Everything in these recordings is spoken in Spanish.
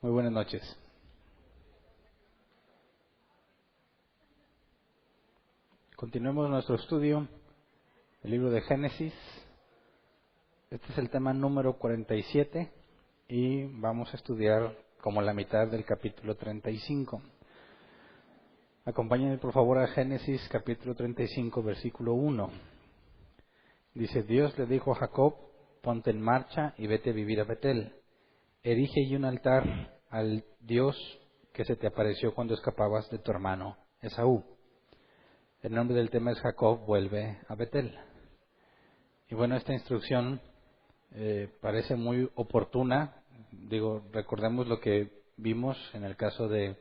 Muy buenas noches. Continuemos nuestro estudio del libro de Génesis. Este es el tema número 47 y vamos a estudiar como la mitad del capítulo 35. Acompáñenme por favor a Génesis capítulo 35, versículo 1. Dice: Dios le dijo a Jacob: ponte en marcha y vete a vivir a Betel. Erige allí un altar al Dios que se te apareció cuando escapabas de tu hermano Esaú. El nombre del tema es Jacob vuelve a Betel. Y bueno, esta instrucción parece muy oportuna. Recordemos lo que vimos en el caso de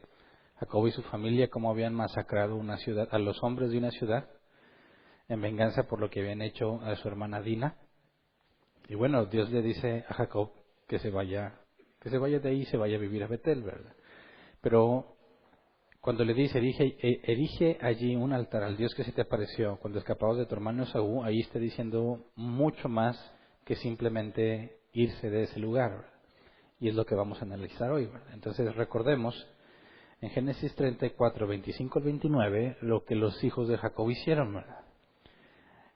Jacob y su familia, cómo habían masacrado una ciudad, a los hombres de una ciudad, en venganza por lo que habían hecho a su hermana Dina. Y bueno, Dios le dice a Jacob que se vaya de ahí y se vaya a vivir a Betel, ¿verdad? Pero cuando le dice, erige allí un altar al Dios que se te apareció cuando escapabas de tu hermano Esaú, ahí está diciendo mucho más que simplemente irse de ese lugar, ¿verdad? Y es lo que vamos a analizar hoy, ¿verdad? Entonces recordemos en Génesis 34, 25 al 29, lo que los hijos de Jacob hicieron, ¿verdad?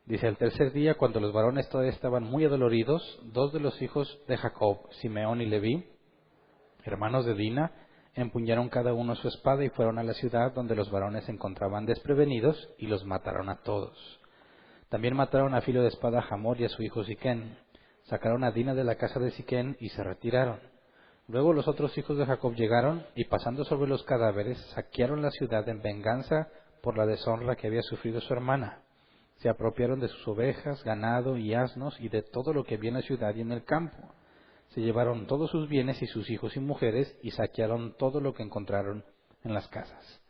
Dice: al tercer día, cuando los varones todavía estaban muy adoloridos, dos de los hijos de Jacob, Simeón y Leví, hermanos de Dina, empuñaron cada uno su espada y fueron a la ciudad donde los varones se encontraban desprevenidos y los mataron a todos. También mataron a filo de espada a Hamor y a su hijo Siquén. Sacaron a Dina de la casa de Siquén y se retiraron. Luego los otros hijos de Jacob llegaron y, pasando sobre los cadáveres, saquearon la ciudad en venganza por la deshonra que había sufrido su hermana. Se apropiaron de sus ovejas, ganado y asnos y de todo lo que había en la ciudad y en el campo. Se llevaron todos sus bienes y sus hijos y mujeres y saquearon todo lo que encontraron en las casas.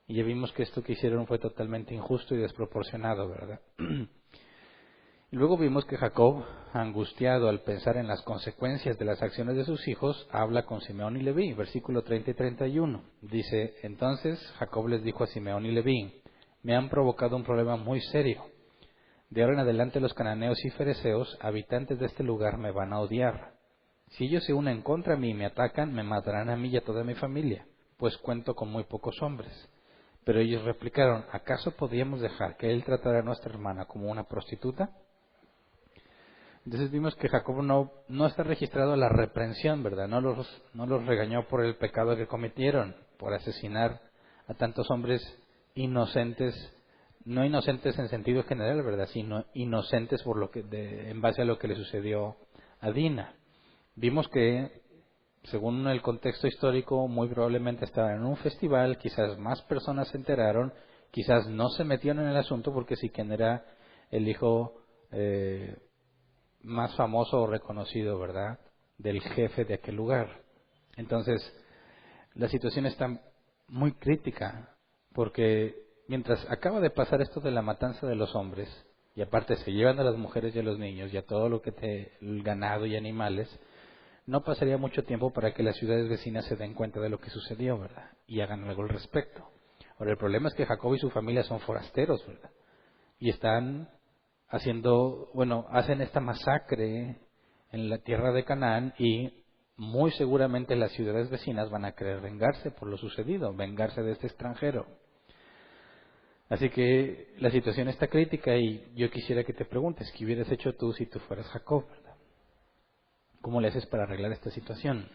Y ya vimos que esto que hicieron fue totalmente injusto y desproporcionado, ¿verdad? Y luego vimos que Jacob, angustiado al pensar en las consecuencias de las acciones de sus hijos, habla con Simeón y Leví, versículo 30 y 31. Dice: entonces Jacob les dijo a Simeón y Leví: me han provocado un problema muy serio. De ahora en adelante los cananeos y fereceos, habitantes de este lugar, me van a odiar. Si ellos se unen contra mí y me atacan, me matarán a mí y a toda mi familia, pues cuento con muy pocos hombres. Pero ellos replicaron: ¿acaso podríamos dejar que él tratara a nuestra hermana como una prostituta? Entonces vimos que Jacob no está registrado la reprensión, ¿verdad? No los regañó por el pecado que cometieron, por asesinar a tantos hombres inocentes, no inocentes en sentido general, ¿verdad? Sino inocentes en base a lo que le sucedió a Dina. Vimos que, según el contexto histórico, muy probablemente estaban en un festival, quizás más personas se enteraron, quizás no se metieron en el asunto porque Siquén era el hijo más famoso o reconocido, ¿verdad?, del jefe de aquel lugar. Entonces, la situación está muy crítica, porque mientras acaba de pasar esto de la matanza de los hombres, y aparte se llevan a las mujeres y a los niños y a todo lo que el ganado y animales, no pasaría mucho tiempo para que las ciudades vecinas se den cuenta de lo que sucedió, ¿verdad?, y hagan algo al respecto. Ahora, el problema es que Jacob y su familia son forasteros, ¿verdad?, y están hacen esta masacre en la tierra de Canaán, y muy seguramente las ciudades vecinas van a querer vengarse por lo sucedido, vengarse de este extranjero. Así que la situación está crítica y yo quisiera que te preguntes: ¿qué hubieras hecho tú si tú fueras Jacob, ¿verdad? ¿Cómo le haces para arreglar esta situación?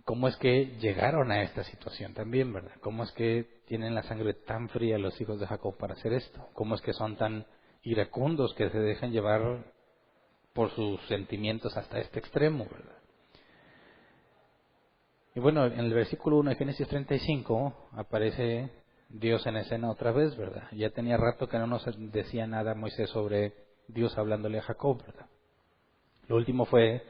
¿Cómo es que llegaron a esta situación también, verdad? ¿Cómo es que tienen la sangre tan fría los hijos de Jacob para hacer esto? ¿Cómo es que son tan iracundos que se dejan llevar por sus sentimientos hasta este extremo, verdad? Y bueno, en el versículo 1 de Génesis 35 aparece Dios en escena otra vez, ¿verdad? Ya tenía rato que no nos decía nada Moisés sobre Dios hablándole a Jacob, ¿verdad? Lo último fue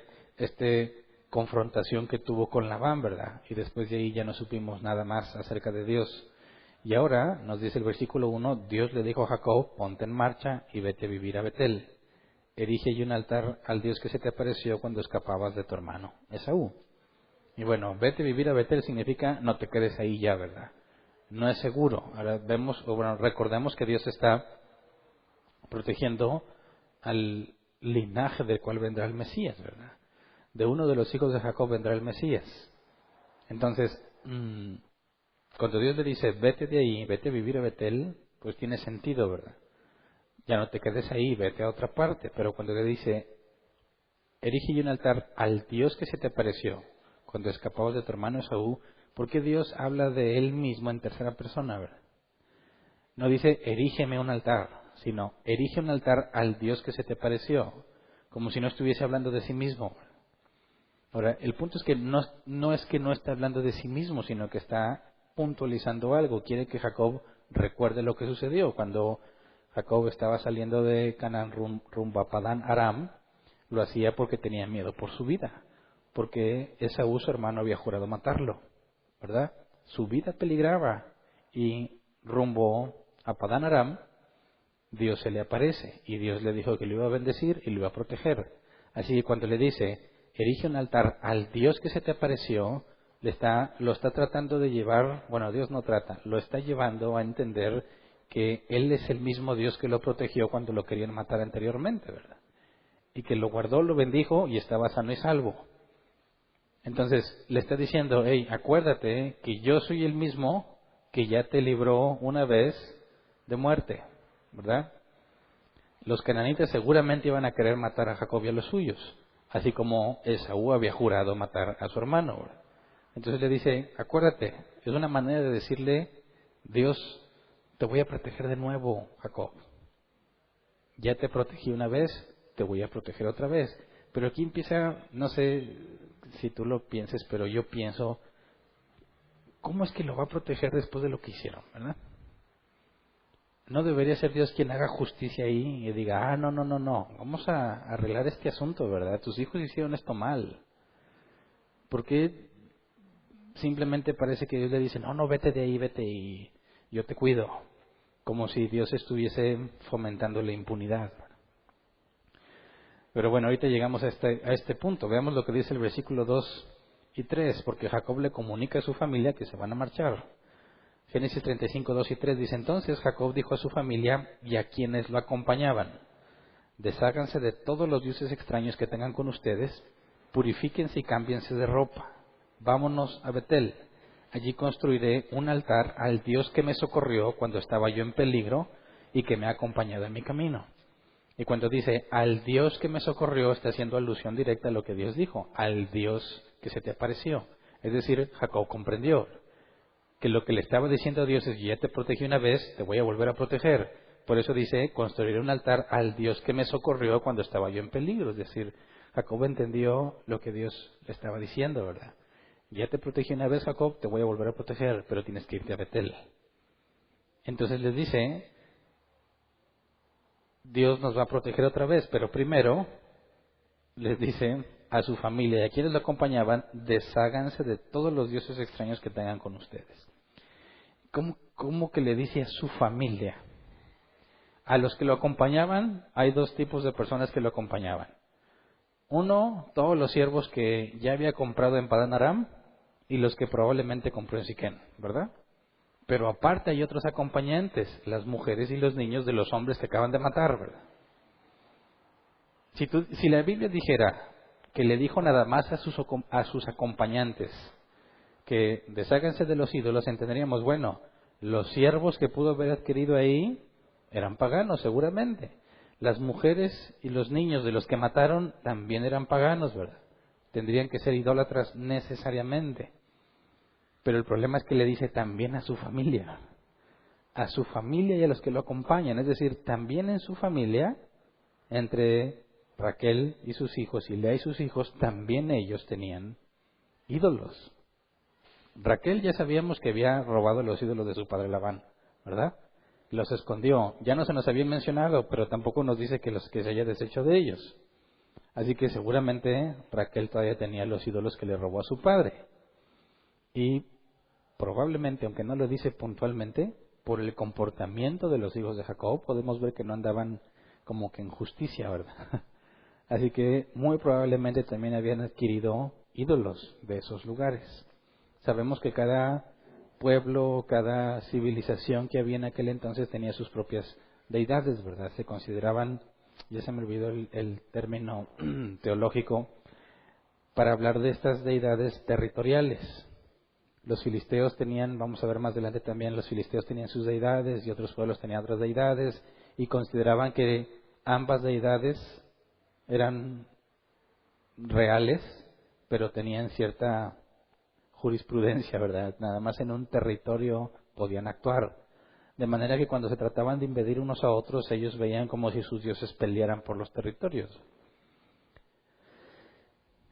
confrontación que tuvo con Labán, ¿verdad? Y después de ahí ya no supimos nada más acerca de Dios. Y ahora nos dice el versículo 1, Dios le dijo a Jacob: ponte en marcha y vete a vivir a Betel. Erige allí un altar al Dios que se te apareció cuando escapabas de tu hermano Esaú. Y bueno, vete a vivir a Betel significa no te quedes ahí ya, ¿verdad? No es seguro. Ahora recordemos que Dios está protegiendo al linaje del cual vendrá el Mesías, ¿verdad? De uno de los hijos de Jacob vendrá el Mesías. Entonces, cuando Dios le dice, vete de ahí, vete a vivir a Betel, pues tiene sentido, ¿verdad? Ya no te quedes ahí, vete a otra parte. Pero cuando le dice, erige un altar al Dios que se te apareció cuando escapabas de tu hermano Esaú, ¿por qué Dios habla de él mismo en tercera persona, verdad? No dice, erígeme un altar, sino, erige un altar al Dios que se te apareció, como si no estuviese hablando de sí mismo. Ahora, el punto es que no es que no está hablando de sí mismo, sino que está puntualizando algo. Quiere que Jacob recuerde lo que sucedió cuando Jacob estaba saliendo de Canaán rumbo a Padán Aram. Lo hacía porque tenía miedo por su vida, porque Esaú, su hermano, había jurado matarlo, ¿verdad? Su vida peligraba y rumbo a Padán Aram, Dios se le aparece y Dios le dijo que lo iba a bendecir y lo iba a proteger. Así que cuando le dice, erige un altar al Dios que se te apareció, lo está tratando de llevar, bueno, Dios no trata, lo está llevando a entender que Él es el mismo Dios que lo protegió cuando lo querían matar anteriormente, ¿verdad? Y que lo guardó, lo bendijo y estaba sano y salvo. Entonces le está diciendo, hey, acuérdate que yo soy el mismo que ya te libró una vez de muerte, ¿verdad? Los cananitas seguramente iban a querer matar a Jacob y a los suyos, así como Esaú había jurado matar a su hermano, ¿verdad? Entonces le dice, acuérdate, es una manera de decirle, Dios, te voy a proteger de nuevo, Jacob. Ya te protegí una vez, te voy a proteger otra vez. Pero aquí empieza, no sé si tú lo pienses, pero yo pienso, ¿cómo es que lo va a proteger después de lo que hicieron, verdad? No debería ser Dios quien haga justicia ahí y diga, no, vamos a arreglar este asunto, ¿verdad? Tus hijos hicieron esto mal. ¿Por qué simplemente parece que Dios le dice, no, vete de ahí, vete y yo te cuido? Como si Dios estuviese fomentando la impunidad. Pero bueno, ahorita llegamos a este punto. Veamos lo que dice el versículo 2 y 3, porque Jacob le comunica a su familia que se van a marchar. Génesis 35, 2 y 3 dice, entonces Jacob dijo a su familia y a quienes lo acompañaban, desháganse de todos los dioses extraños que tengan con ustedes, purifíquense y cámbiense de ropa. Vámonos a Betel. Allí construiré un altar al Dios que me socorrió cuando estaba yo en peligro y que me ha acompañado en mi camino. Y cuando dice al Dios que me socorrió, está haciendo alusión directa a lo que Dios dijo, al Dios que se te apareció. Es decir, Jacob comprendió que lo que le estaba diciendo a Dios es, ya te protegí una vez, te voy a volver a proteger. Por eso dice, construiré un altar al Dios que me socorrió cuando estaba yo en peligro. Es decir, Jacob entendió lo que Dios le estaba diciendo, ¿verdad? Ya te protegí una vez, Jacob, te voy a volver a proteger, pero tienes que irte a Betel. Entonces les dice, Dios nos va a proteger otra vez, pero primero les dice a su familia y a quienes lo acompañaban, desháganse de todos los dioses extraños que tengan con ustedes. ¿Cómo que le dice a su familia? A los que lo acompañaban, hay dos tipos de personas que lo acompañaban. Uno, todos los siervos que ya había comprado en Padán Aram y los que probablemente compró en Siquén, ¿verdad? Pero aparte hay otros acompañantes, las mujeres y los niños de los hombres que acaban de matar, ¿verdad? Si la Biblia dijera que le dijo nada más a sus acompañantes que desháganse de los ídolos, entenderíamos, bueno, los siervos que pudo haber adquirido ahí eran paganos seguramente. Las mujeres y los niños de los que mataron también eran paganos, ¿verdad? Tendrían que ser idólatras necesariamente. Pero el problema es que le dice también a su familia y a los que lo acompañan. Es decir, también en su familia, entre Raquel y sus hijos y Lea y sus hijos, también ellos tenían ídolos. Raquel ya sabíamos que había robado los ídolos de su padre Labán, ¿verdad? Los escondió. Ya no se nos había mencionado, pero tampoco nos dice que se haya deshecho de ellos. Así que seguramente Raquel todavía tenía los ídolos que le robó a su padre. Y probablemente, aunque no lo dice puntualmente, por el comportamiento de los hijos de Jacob, podemos ver que no andaban como que en justicia, ¿verdad? Así que muy probablemente también habían adquirido ídolos de esos lugares. Sabemos que cada pueblo, cada civilización que había en aquel entonces tenía sus propias deidades, ¿verdad? Se consideraban, ya se me olvidó el término teológico, para hablar de estas deidades territoriales. Los filisteos tenían, vamos a ver más adelante también, los filisteos tenían sus deidades y otros pueblos tenían otras deidades y consideraban que ambas deidades eran reales, pero tenían cierta jurisprudencia, ¿verdad? Nada más en un territorio podían actuar. De manera que cuando se trataban de invadir unos a otros, ellos veían como si sus dioses pelearan por los territorios.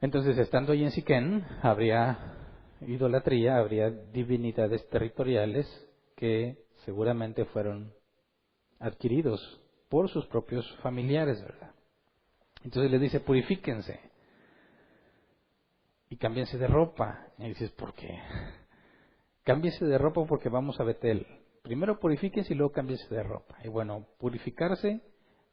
Entonces, estando allí en Siquén, habría idolatría, habría divinidades territoriales que seguramente fueron adquiridos por sus propios familiares, ¿verdad? Entonces les dice, purifíquense y cámbiense de ropa. Y dices, ¿por qué? Cámbiense de ropa porque vamos a Betel. Primero purifíquense y luego cámbiense de ropa. Y bueno, purificarse,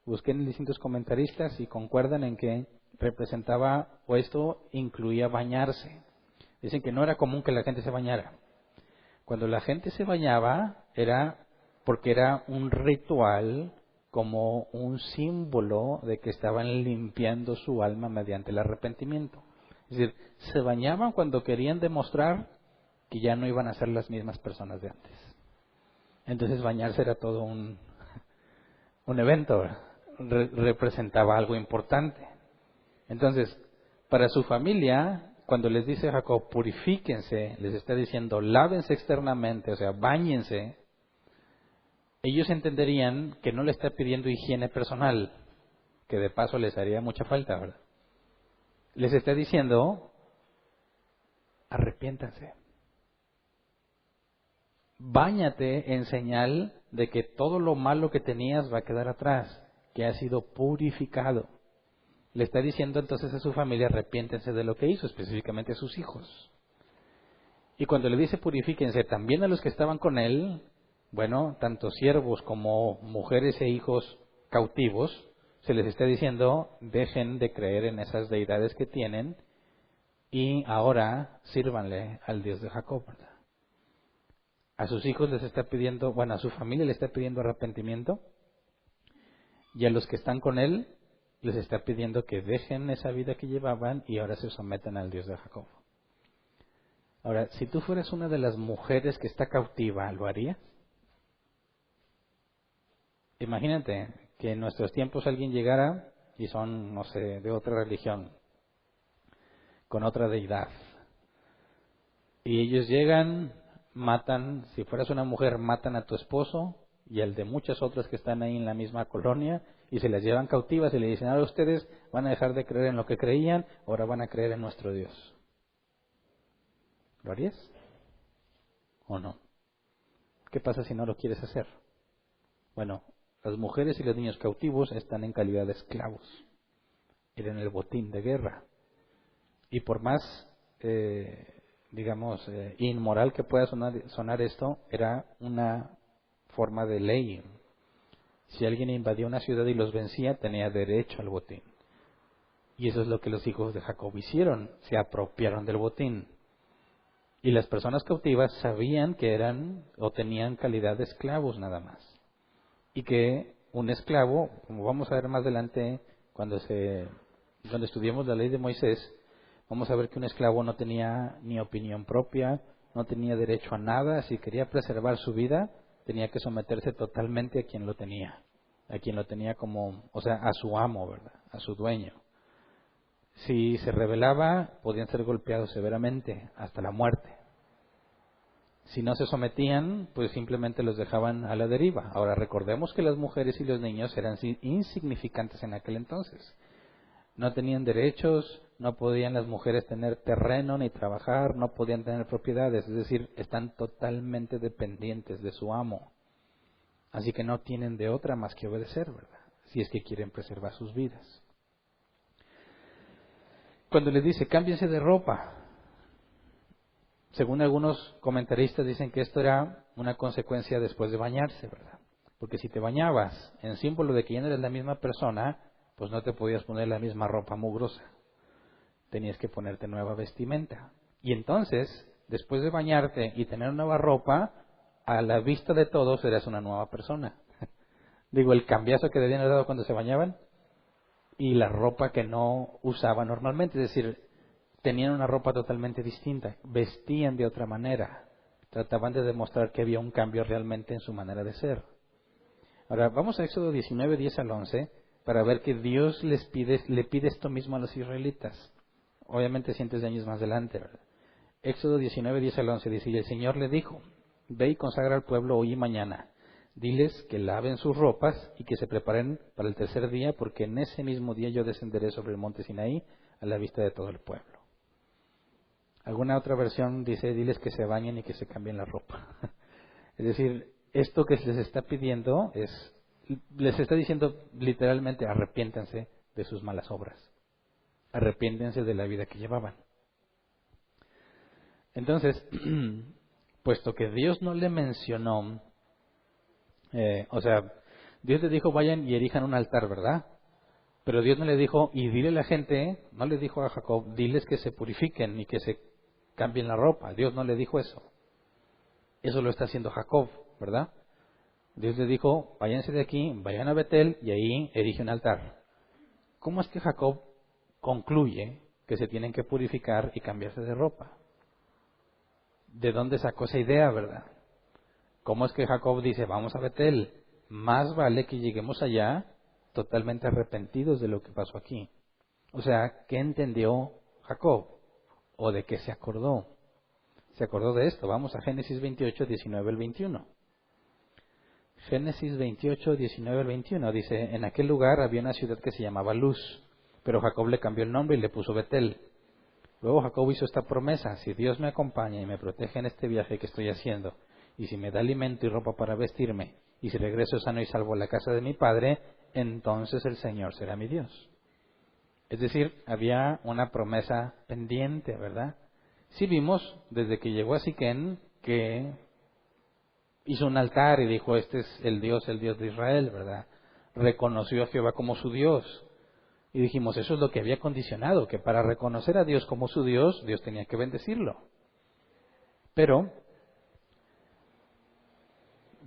busqué en distintos comentaristas y concuerdan en que representaba, o esto incluía bañarse. Dicen que no era común que la gente se bañara. Cuando la gente se bañaba era porque era un ritual, como un símbolo de que estaban limpiando su alma mediante el arrepentimiento. Es decir, se bañaban cuando querían demostrar que ya no iban a ser las mismas personas de antes. Entonces bañarse era todo un evento, representaba algo importante. Entonces, para su familia, cuando les dice Jacob, purifíquense, les está diciendo, lávense externamente, o sea, báñense, ellos entenderían que no le está pidiendo higiene personal, que de paso les haría mucha falta, ¿verdad? Les está diciendo, arrepiéntanse. Báñate en señal de que todo lo malo que tenías va a quedar atrás, que ha sido purificado. Le está diciendo entonces a su familia, arrepiéntense de lo que hizo, específicamente a sus hijos. Y cuando le dice purifíquense también a los que estaban con él, bueno, tanto siervos como mujeres e hijos cautivos, se les está diciendo, dejen de creer en esas deidades que tienen y ahora sírvanle al Dios de Jacob, ¿verdad? A sus hijos les está pidiendo, bueno, a su familia le está pidiendo arrepentimiento y a los que están con él les está pidiendo que dejen esa vida que llevaban y ahora se sometan al Dios de Jacob. Ahora, si tú fueras una de las mujeres que está cautiva, ¿lo harías? Imagínate que en nuestros tiempos alguien llegara y son, no sé, de otra religión, con otra deidad. Y ellos llegan, matan, si fueras una mujer, matan a tu esposo y al de muchas otras que están ahí en la misma colonia y se las llevan cautivas y le dicen, ahora ustedes van a dejar de creer en lo que creían, ahora van a creer en nuestro Dios. ¿Lo harías? ¿O no? ¿Qué pasa si no lo quieres hacer? Bueno, las mujeres y los niños cautivos están en calidad de esclavos. Eran el botín de guerra. Y por más, inmoral que pueda sonar esto, era una forma de ley. Si alguien invadía una ciudad y los vencía, tenía derecho al botín. Y eso es lo que los hijos de Jacob hicieron, se apropiaron del botín. Y las personas cautivas sabían que eran o tenían calidad de esclavos nada más. Y que un esclavo, como vamos a ver más adelante, cuando estudiemos la ley de Moisés, vamos a ver que un esclavo no tenía ni opinión propia, no tenía derecho a nada. Si quería preservar su vida, tenía que someterse totalmente a quien lo tenía como, o sea, a su amo, ¿verdad? A su dueño. Si se rebelaba, podían ser golpeados severamente, hasta la muerte. Si no se sometían, pues simplemente los dejaban a la deriva. Ahora recordemos que las mujeres y los niños eran insignificantes en aquel entonces. No tenían derechos, no podían las mujeres tener terreno ni trabajar, no podían tener propiedades, es decir, están totalmente dependientes de su amo. Así que no tienen de otra más que obedecer, ¿verdad? Si es que quieren preservar sus vidas. Cuando les dice, cámbiense de ropa, según algunos comentaristas dicen que esto era una consecuencia después de bañarse, ¿verdad? Porque si te bañabas en símbolo de que ya no eres la misma persona, pues no te podías poner la misma ropa mugrosa. Tenías que ponerte nueva vestimenta. Y entonces, después de bañarte y tener nueva ropa, a la vista de todos eras una nueva persona. Digo, el cambiazo que debían haber dado cuando se bañaban y la ropa que no usaban normalmente. Es decir, tenían una ropa totalmente distinta, vestían de otra manera, trataban de demostrar que había un cambio realmente en su manera de ser. Ahora, vamos a Éxodo 19, 10 al 11, para ver que Dios le pide esto mismo a los israelitas. Obviamente cientos de años más adelante, ¿verdad? Éxodo 19, 10 al 11 dice, y el Señor le dijo, ve y consagra al pueblo hoy y mañana. Diles que laven sus ropas y que se preparen para el tercer día, porque en ese mismo día yo descenderé sobre el monte Sinaí a la vista de todo el pueblo. Alguna otra versión dice, diles que se bañen y que se cambien la ropa. Es decir, esto que les está pidiendo les está diciendo literalmente, arrepiéntanse de sus malas obras. Arrepiéntense de la vida que llevaban. Entonces, puesto que Dios no le mencionó, Dios le dijo, vayan y erijan un altar, ¿verdad? Pero Dios no le dijo, y dile a la gente, no le dijo a Jacob, diles que se purifiquen y que se cambien la ropa. Dios no le dijo eso. Eso lo está haciendo Jacob, ¿verdad? Dios le dijo, váyanse de aquí, vayan a Betel y ahí erige un altar. ¿Cómo es que Jacob concluye que se tienen que purificar y cambiarse de ropa? ¿De dónde sacó esa idea, verdad? ¿Cómo es que Jacob dice, vamos a Betel? Más vale que lleguemos allá totalmente arrepentidos de lo que pasó aquí. O sea, ¿qué entendió Jacob? ¿O de qué se acordó? Se acordó de esto. Vamos a Génesis 28, 19 al 21. Génesis 28, 19 al 21 dice, en aquel lugar había una ciudad que se llamaba Luz, pero Jacob le cambió el nombre y le puso Betel. Luego Jacob hizo esta promesa, si Dios me acompaña y me protege en este viaje que estoy haciendo, y si me da alimento y ropa para vestirme, y si regreso sano y salvo a la casa de mi padre, entonces el Señor será mi Dios. Es decir, había una promesa pendiente, ¿verdad? Sí vimos desde que llegó a Siquén que hizo un altar y dijo, este es el Dios de Israel, ¿verdad? Reconoció a Jehová como su Dios. Y dijimos, eso es lo que había condicionado, que para reconocer a Dios como su Dios, Dios tenía que bendecirlo. Pero,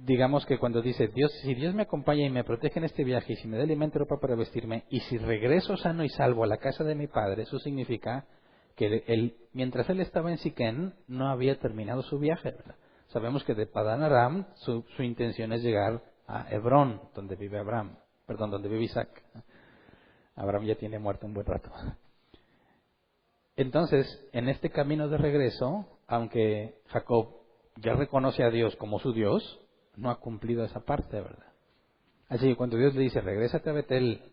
digamos que cuando dice, si Dios me acompaña y me protege en este viaje, y si me da alimento y ropa para vestirme, y si regreso sano y salvo a la casa de mi padre, eso significa que mientras él estaba en Siquén, no había terminado su viaje, ¿verdad? Sabemos que de Padán Aram, su intención es llegar a Hebrón, donde vive donde vive Isaac. Abraham ya tiene muerto un buen rato. Entonces, en este camino de regreso, aunque Jacob ya reconoce a Dios como su Dios, no ha cumplido esa parte, ¿verdad? Así que cuando Dios le dice, regrésate a Betel,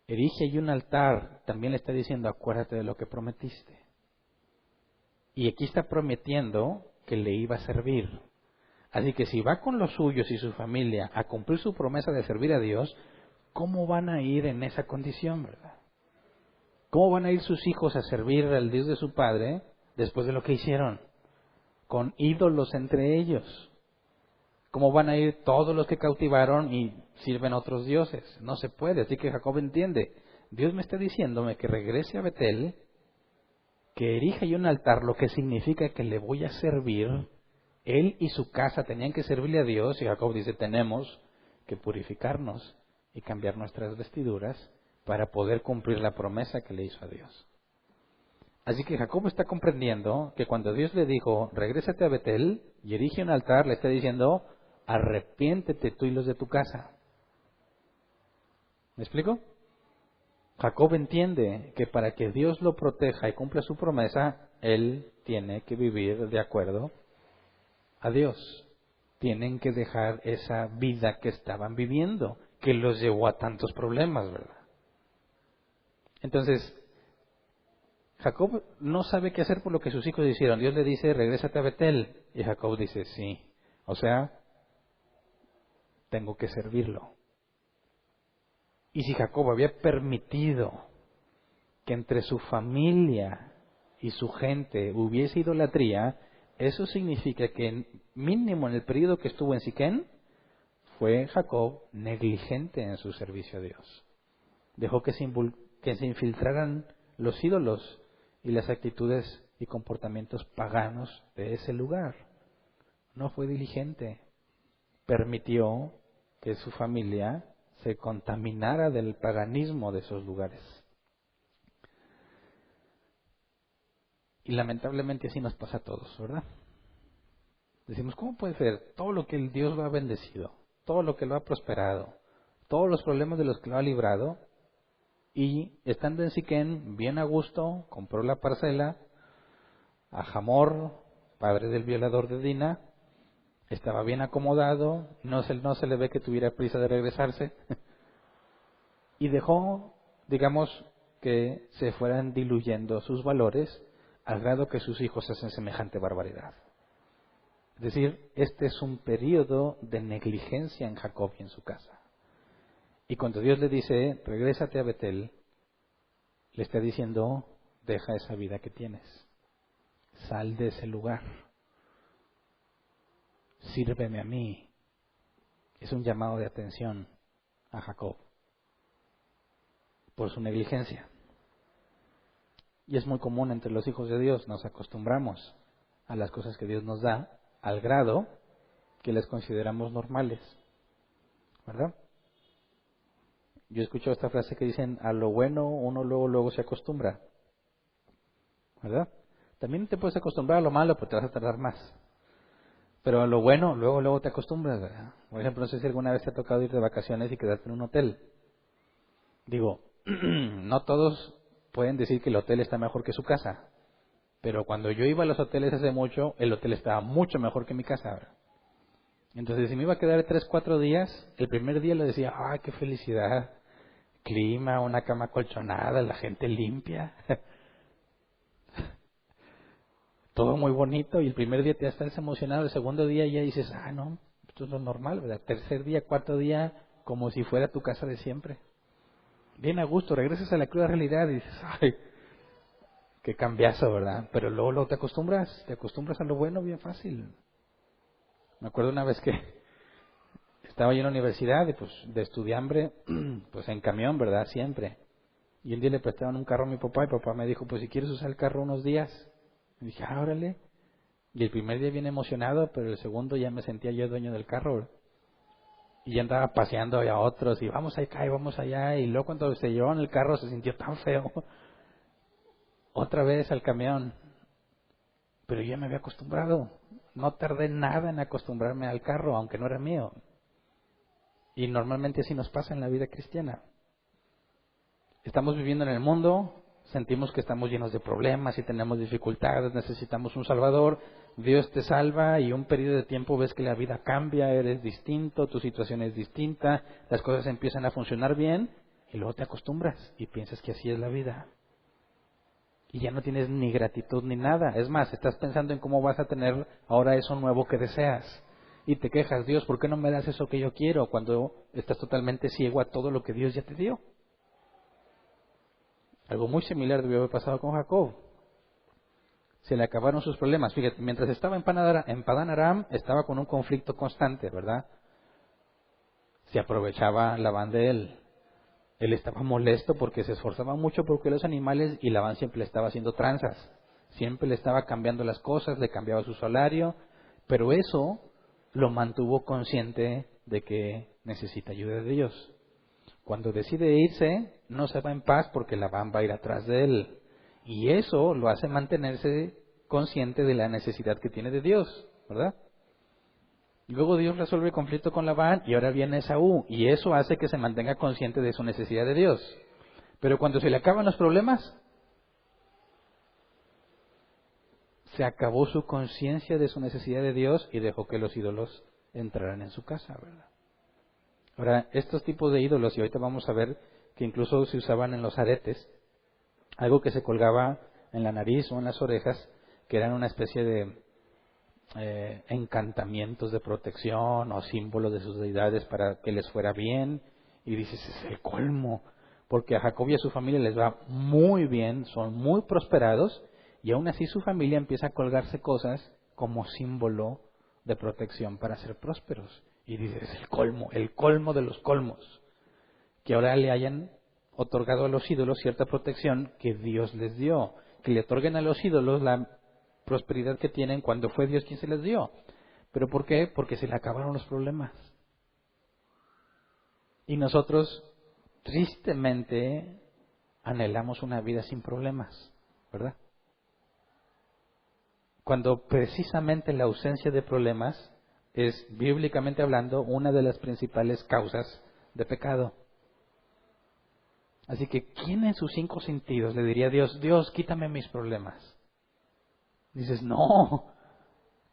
erige allí un altar, también le está diciendo, acuérdate de lo que prometiste. Y aquí está prometiendo que le iba a servir. Así que si va con los suyos y su familia a cumplir su promesa de servir a Dios, ¿cómo van a ir en esa condición, verdad? ¿Cómo van a ir sus hijos a servir al Dios de su padre después de lo que hicieron? Con ídolos entre ellos. ¿Cómo van a ir todos los que cautivaron y sirven a otros dioses? No se puede. Así que Jacob entiende. Dios me está diciéndome que regrese a Betel, que erija yo un altar, lo que significa que le voy a servir. Él y su casa tenían que servirle a Dios, y Jacob dice, tenemos que purificarnos y cambiar nuestras vestiduras para poder cumplir la promesa que le hizo a Dios. Así que Jacob está comprendiendo que cuando Dios le dijo, regrésate a Betel y erige un altar, le está diciendo, arrepiéntete tú y los de tu casa. ¿Me explico? Jacob entiende que para que Dios lo proteja y cumpla su promesa, él tiene que vivir de acuerdo a Dios. Tienen que dejar esa vida que estaban viviendo, que los llevó a tantos problemas, ¿verdad? Entonces, Jacob no sabe qué hacer por lo que sus hijos hicieron. Dios le dice, regrésate a Betel. Y Jacob dice, sí. O sea, tengo que servirlo. Y si Jacob había permitido que entre su familia y su gente hubiese idolatría, eso significa que mínimo en el periodo que estuvo en Siquén, fue Jacob negligente en su servicio a Dios. Dejó que se infiltraran los ídolos y las actitudes y comportamientos paganos de ese lugar. No fue diligente. Permitió que su familia se contaminara del paganismo de esos lugares. Y lamentablemente así nos pasa a todos, ¿verdad? Decimos, ¿cómo puede ser? Todo lo que el Dios lo ha bendecido, todo lo que lo ha prosperado, todos los problemas de los que lo ha librado, y estando en Siquén, bien a gusto, compró la parcela a Hamor, padre del violador de Dina, estaba bien acomodado, no se le ve que tuviera prisa de regresarse, y dejó, digamos, que se fueran diluyendo sus valores al grado que sus hijos hacen semejante barbaridad. Es decir, este es un periodo de negligencia en Jacob y en su casa. Y cuando Dios le dice, regrésate a Betel, le está diciendo, deja esa vida que tienes, sal de ese lugar, sírveme a mí. Es un llamado de atención a Jacob por su negligencia. Y es muy común entre los hijos de Dios, nos acostumbramos a las cosas que Dios nos da, al grado que les consideramos normales, ¿verdad? Yo escucho esta frase que dicen, a lo bueno uno luego se acostumbra, ¿verdad? También te puedes acostumbrar a lo malo, pero te vas a tardar más. Pero a lo bueno, luego te acostumbras, ¿verdad? Por ejemplo, no sé si alguna vez te ha tocado ir de vacaciones y quedarte en un hotel. Digo, no todos pueden decir que el hotel está mejor que su casa, pero cuando yo iba a los hoteles hace mucho, el hotel estaba mucho mejor que mi casa, ¿verdad? Entonces, si me iba a quedar 3, 4 días, el primer día le decía, ¡ay, qué felicidad! Clima, una cama colchonada, la gente limpia, todo muy bonito, y el primer día te estás emocionado, el segundo día ya dices, no, esto es lo normal, ¿verdad? Tercer día, cuarto día, como si fuera tu casa de siempre. Bien a gusto, regresas a la cruda realidad y dices, ¡ay, qué cambiazo!, ¿verdad? Pero luego te acostumbras a lo bueno bien fácil. Me acuerdo una vez que estaba yo en la universidad y pues de estudiambre, pues en camión, ¿verdad? Siempre. Y un día le prestaban un carro a mi papá y papá me dijo, pues si quieres usar el carro unos días. Y dije, órale. Y el primer día bien emocionado, pero el segundo ya me sentía yo dueño del carro, ¿verdad? Y ya andaba paseando a otros y vamos acá y vamos allá. Y luego cuando se llevó en el carro se sintió tan feo. Otra vez al camión. Pero yo ya me había acostumbrado. No tardé nada en acostumbrarme al carro, aunque no era mío. Y normalmente así nos pasa en la vida cristiana. Estamos viviendo en el mundo, sentimos que estamos llenos de problemas y tenemos dificultades, necesitamos un Salvador, Dios te salva y un periodo de tiempo ves que la vida cambia, eres distinto, tu situación es distinta, las cosas empiezan a funcionar bien y luego te acostumbras y piensas que así es la vida. Y ya no tienes ni gratitud ni nada. Es más, estás pensando en cómo vas a tener ahora eso nuevo que deseas. Y te quejas, Dios, ¿por qué no me das eso que yo quiero cuando estás totalmente ciego a todo lo que Dios ya te dio? Algo muy similar debió haber pasado con Jacob. Se le acabaron sus problemas. Fíjate, mientras estaba en Padán Aram, estaba con un conflicto constante, ¿verdad? Se aprovechaba Labán de él. Él estaba molesto porque se esforzaba mucho por cuidar los animales y Labán siempre le estaba haciendo tranzas. Siempre le estaba cambiando las cosas, le cambiaba su salario, pero eso lo mantuvo consciente de que necesita ayuda de Dios. Cuando decide irse, no se va en paz porque Labán va a ir atrás de él. Y eso lo hace mantenerse consciente de la necesidad que tiene de Dios, ¿verdad? Luego Dios resuelve el conflicto con Labán y ahora viene Esaú. Y eso hace que se mantenga consciente de su necesidad de Dios. Pero cuando se le acaban los problemas, se acabó su conciencia de su necesidad de Dios y dejó que los ídolos entraran en su casa, ¿verdad? Ahora, estos tipos de ídolos, y ahorita vamos a ver que incluso se usaban en los aretes, algo que se colgaba en la nariz o en las orejas, que eran una especie de encantamientos de protección o símbolos de sus deidades para que les fuera bien. Y dices, es el colmo, porque a Jacob y a su familia les va muy bien, son muy prosperados, y aún así su familia empieza a colgarse cosas como símbolo de protección para ser prósperos. Y dices, es el colmo de los colmos, que ahora le hayan otorgado a los ídolos cierta protección que Dios les dio, que le otorguen a los ídolos la prosperidad que tienen cuando fue Dios quien se les dio. ¿Pero por qué? Porque se le acabaron los problemas. Y nosotros, tristemente, anhelamos una vida sin problemas, ¿verdad? cuando precisamente la ausencia de problemas es, bíblicamente hablando, una de las principales causas de pecado. Así que, ¿quién en sus 5 sentidos le diría a Dios, Dios, quítame mis problemas? Dices, no,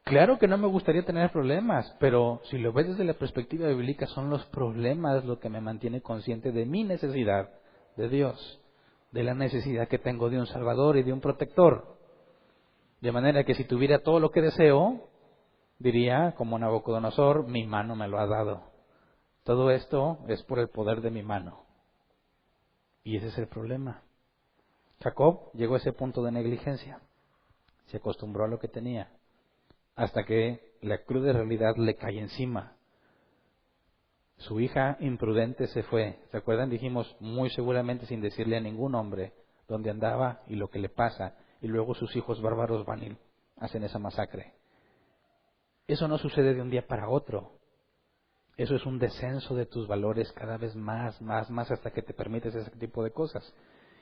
claro que no me gustaría tener problemas, pero si lo ves desde la perspectiva bíblica, son los problemas lo que me mantiene consciente de mi necesidad de Dios, de la necesidad que tengo de un Salvador y de un protector. De manera que si tuviera todo lo que deseo, diría, como Nabucodonosor, mi mano me lo ha dado. Todo esto es por el poder de mi mano. Y ese es el problema. Jacob llegó a ese punto de negligencia. Se acostumbró a lo que tenía. Hasta que la cruda realidad le cae encima. Su hija imprudente se fue. ¿Se acuerdan? Dijimos muy seguramente sin decirle a ningún hombre dónde andaba y lo que le pasa. Y luego sus hijos bárbaros van y hacen esa masacre. Eso no sucede de un día para otro. Eso es un descenso de tus valores cada vez más hasta que te permites ese tipo de cosas.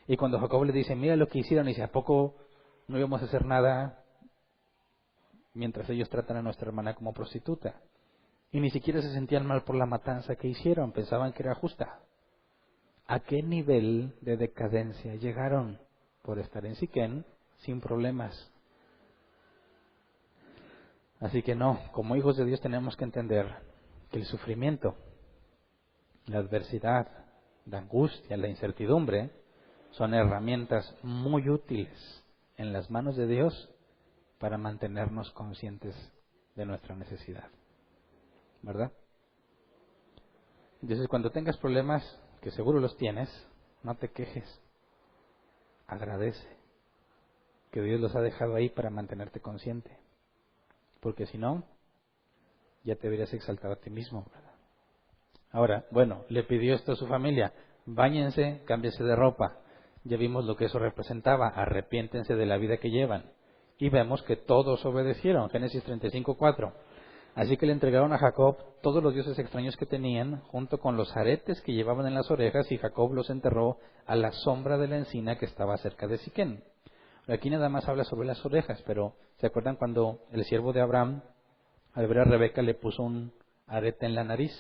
Y cuando Jacob le dice, mira lo que hicieron, y dice, ¿a poco no íbamos a hacer nada mientras ellos tratan a nuestra hermana como prostituta? Y ni siquiera se sentían mal por la matanza que hicieron, pensaban que era justa. ¿A qué nivel de decadencia llegaron por estar en Siquén sin problemas? Así que no, como hijos de Dios tenemos que entender que el sufrimiento, la adversidad, la angustia, la incertidumbre son herramientas muy útiles en las manos de Dios para mantenernos conscientes de nuestra necesidad. ¿Verdad? Entonces, cuando tengas problemas, que seguro los tienes, no te quejes. Agradece que Dios los ha dejado ahí para mantenerte consciente. Porque si no, ya te hubieras exaltado a ti mismo, ¿verdad? Ahora, bueno, le pidió esto a su familia, báñense, cámbiense de ropa. Ya vimos lo que eso representaba, arrepiéntense de la vida que llevan. Y vemos que todos obedecieron, Génesis 35:4. Así que le entregaron a Jacob todos los dioses extraños que tenían, junto con los aretes que llevaban en las orejas, y Jacob los enterró a la sombra de la encina que estaba cerca de Siquén. Aquí nada más habla sobre las orejas, pero ¿se acuerdan cuando el siervo de Abraham, al ver a Rebeca, le puso un arete en la nariz?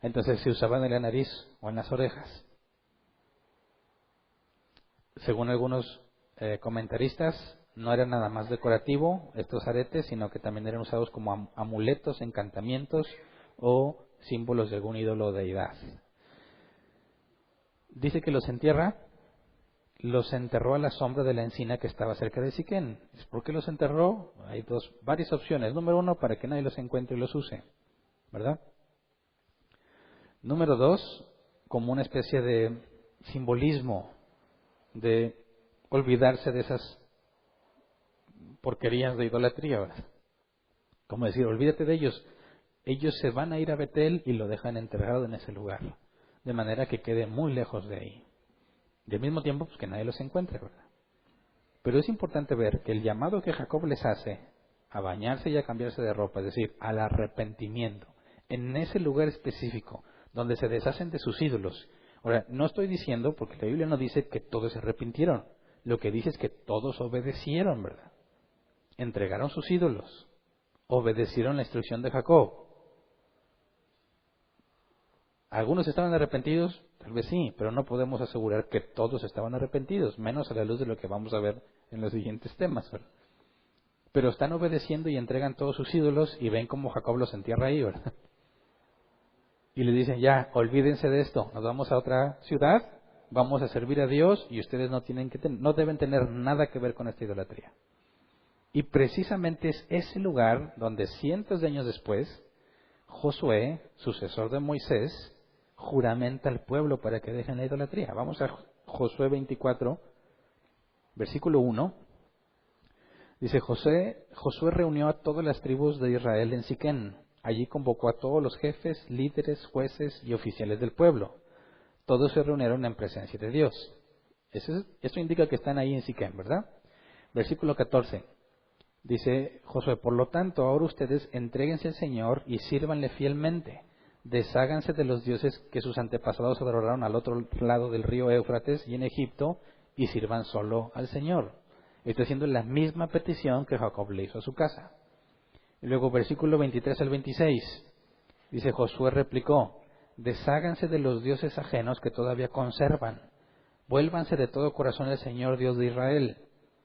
Entonces se usaban en la nariz o en las orejas. Según algunos comentaristas, no era nada más decorativo estos aretes, sino que también eran usados como amuletos, encantamientos o símbolos de algún ídolo o deidad. Dice que los enterró a la sombra de la encina que estaba cerca de Siquén. ¿Por qué los enterró? Hay varias opciones. Número 1, para que nadie los encuentre y los use, ¿verdad? Número 2, como una especie de simbolismo de olvidarse de esas porquerías de idolatría, ¿verdad? Como decir, olvídate de ellos. Ellos se van a ir a Betel y lo dejan enterrado en ese lugar, de manera que quede muy lejos de ahí. Y al mismo tiempo, pues que nadie los encuentre, ¿verdad? Pero es importante ver que el llamado que Jacob les hace a bañarse y a cambiarse de ropa, es decir, al arrepentimiento, en ese lugar específico, donde se deshacen de sus ídolos. Ahora, no estoy diciendo, porque la Biblia no dice que todos se arrepintieron, lo que dice es que todos obedecieron, ¿verdad? Entregaron sus ídolos, obedecieron la instrucción de Jacob. ¿Algunos estaban arrepentidos? Tal vez sí, pero no podemos asegurar que todos estaban arrepentidos, menos a la luz de lo que vamos a ver en los siguientes temas, ¿verdad? Pero están obedeciendo y entregan todos sus ídolos y ven cómo Jacob los entierra ahí, ¿verdad? Y le dicen, ya, olvídense de esto, nos vamos a otra ciudad, vamos a servir a Dios y ustedes no deben tener nada que ver con esta idolatría. Y precisamente es ese lugar donde cientos de años después, Josué, sucesor de Moisés, juramenta al pueblo para que dejen la idolatría. Vamos a Josué 24, versículo 1. Dice, Josué reunió a todas las tribus de Israel en Siquén. Allí convocó a todos los jefes, líderes, jueces y oficiales del pueblo. Todos se reunieron en presencia de Dios. Eso indica que están ahí en Siquén, ¿verdad? Versículo 14. Dice Josué, por lo tanto, ahora ustedes entréguense al Señor y sírvanle fielmente. Desháganse de los dioses que sus antepasados adoraron al otro lado del río Éufrates y en Egipto y sirvan solo al Señor. Está haciendo la misma petición que Jacob le hizo a su casa. Y luego versículo 23 al 26. Dice, Josué replicó, desháganse de los dioses ajenos que todavía conservan. Vuélvanse de todo corazón al Señor Dios de Israel.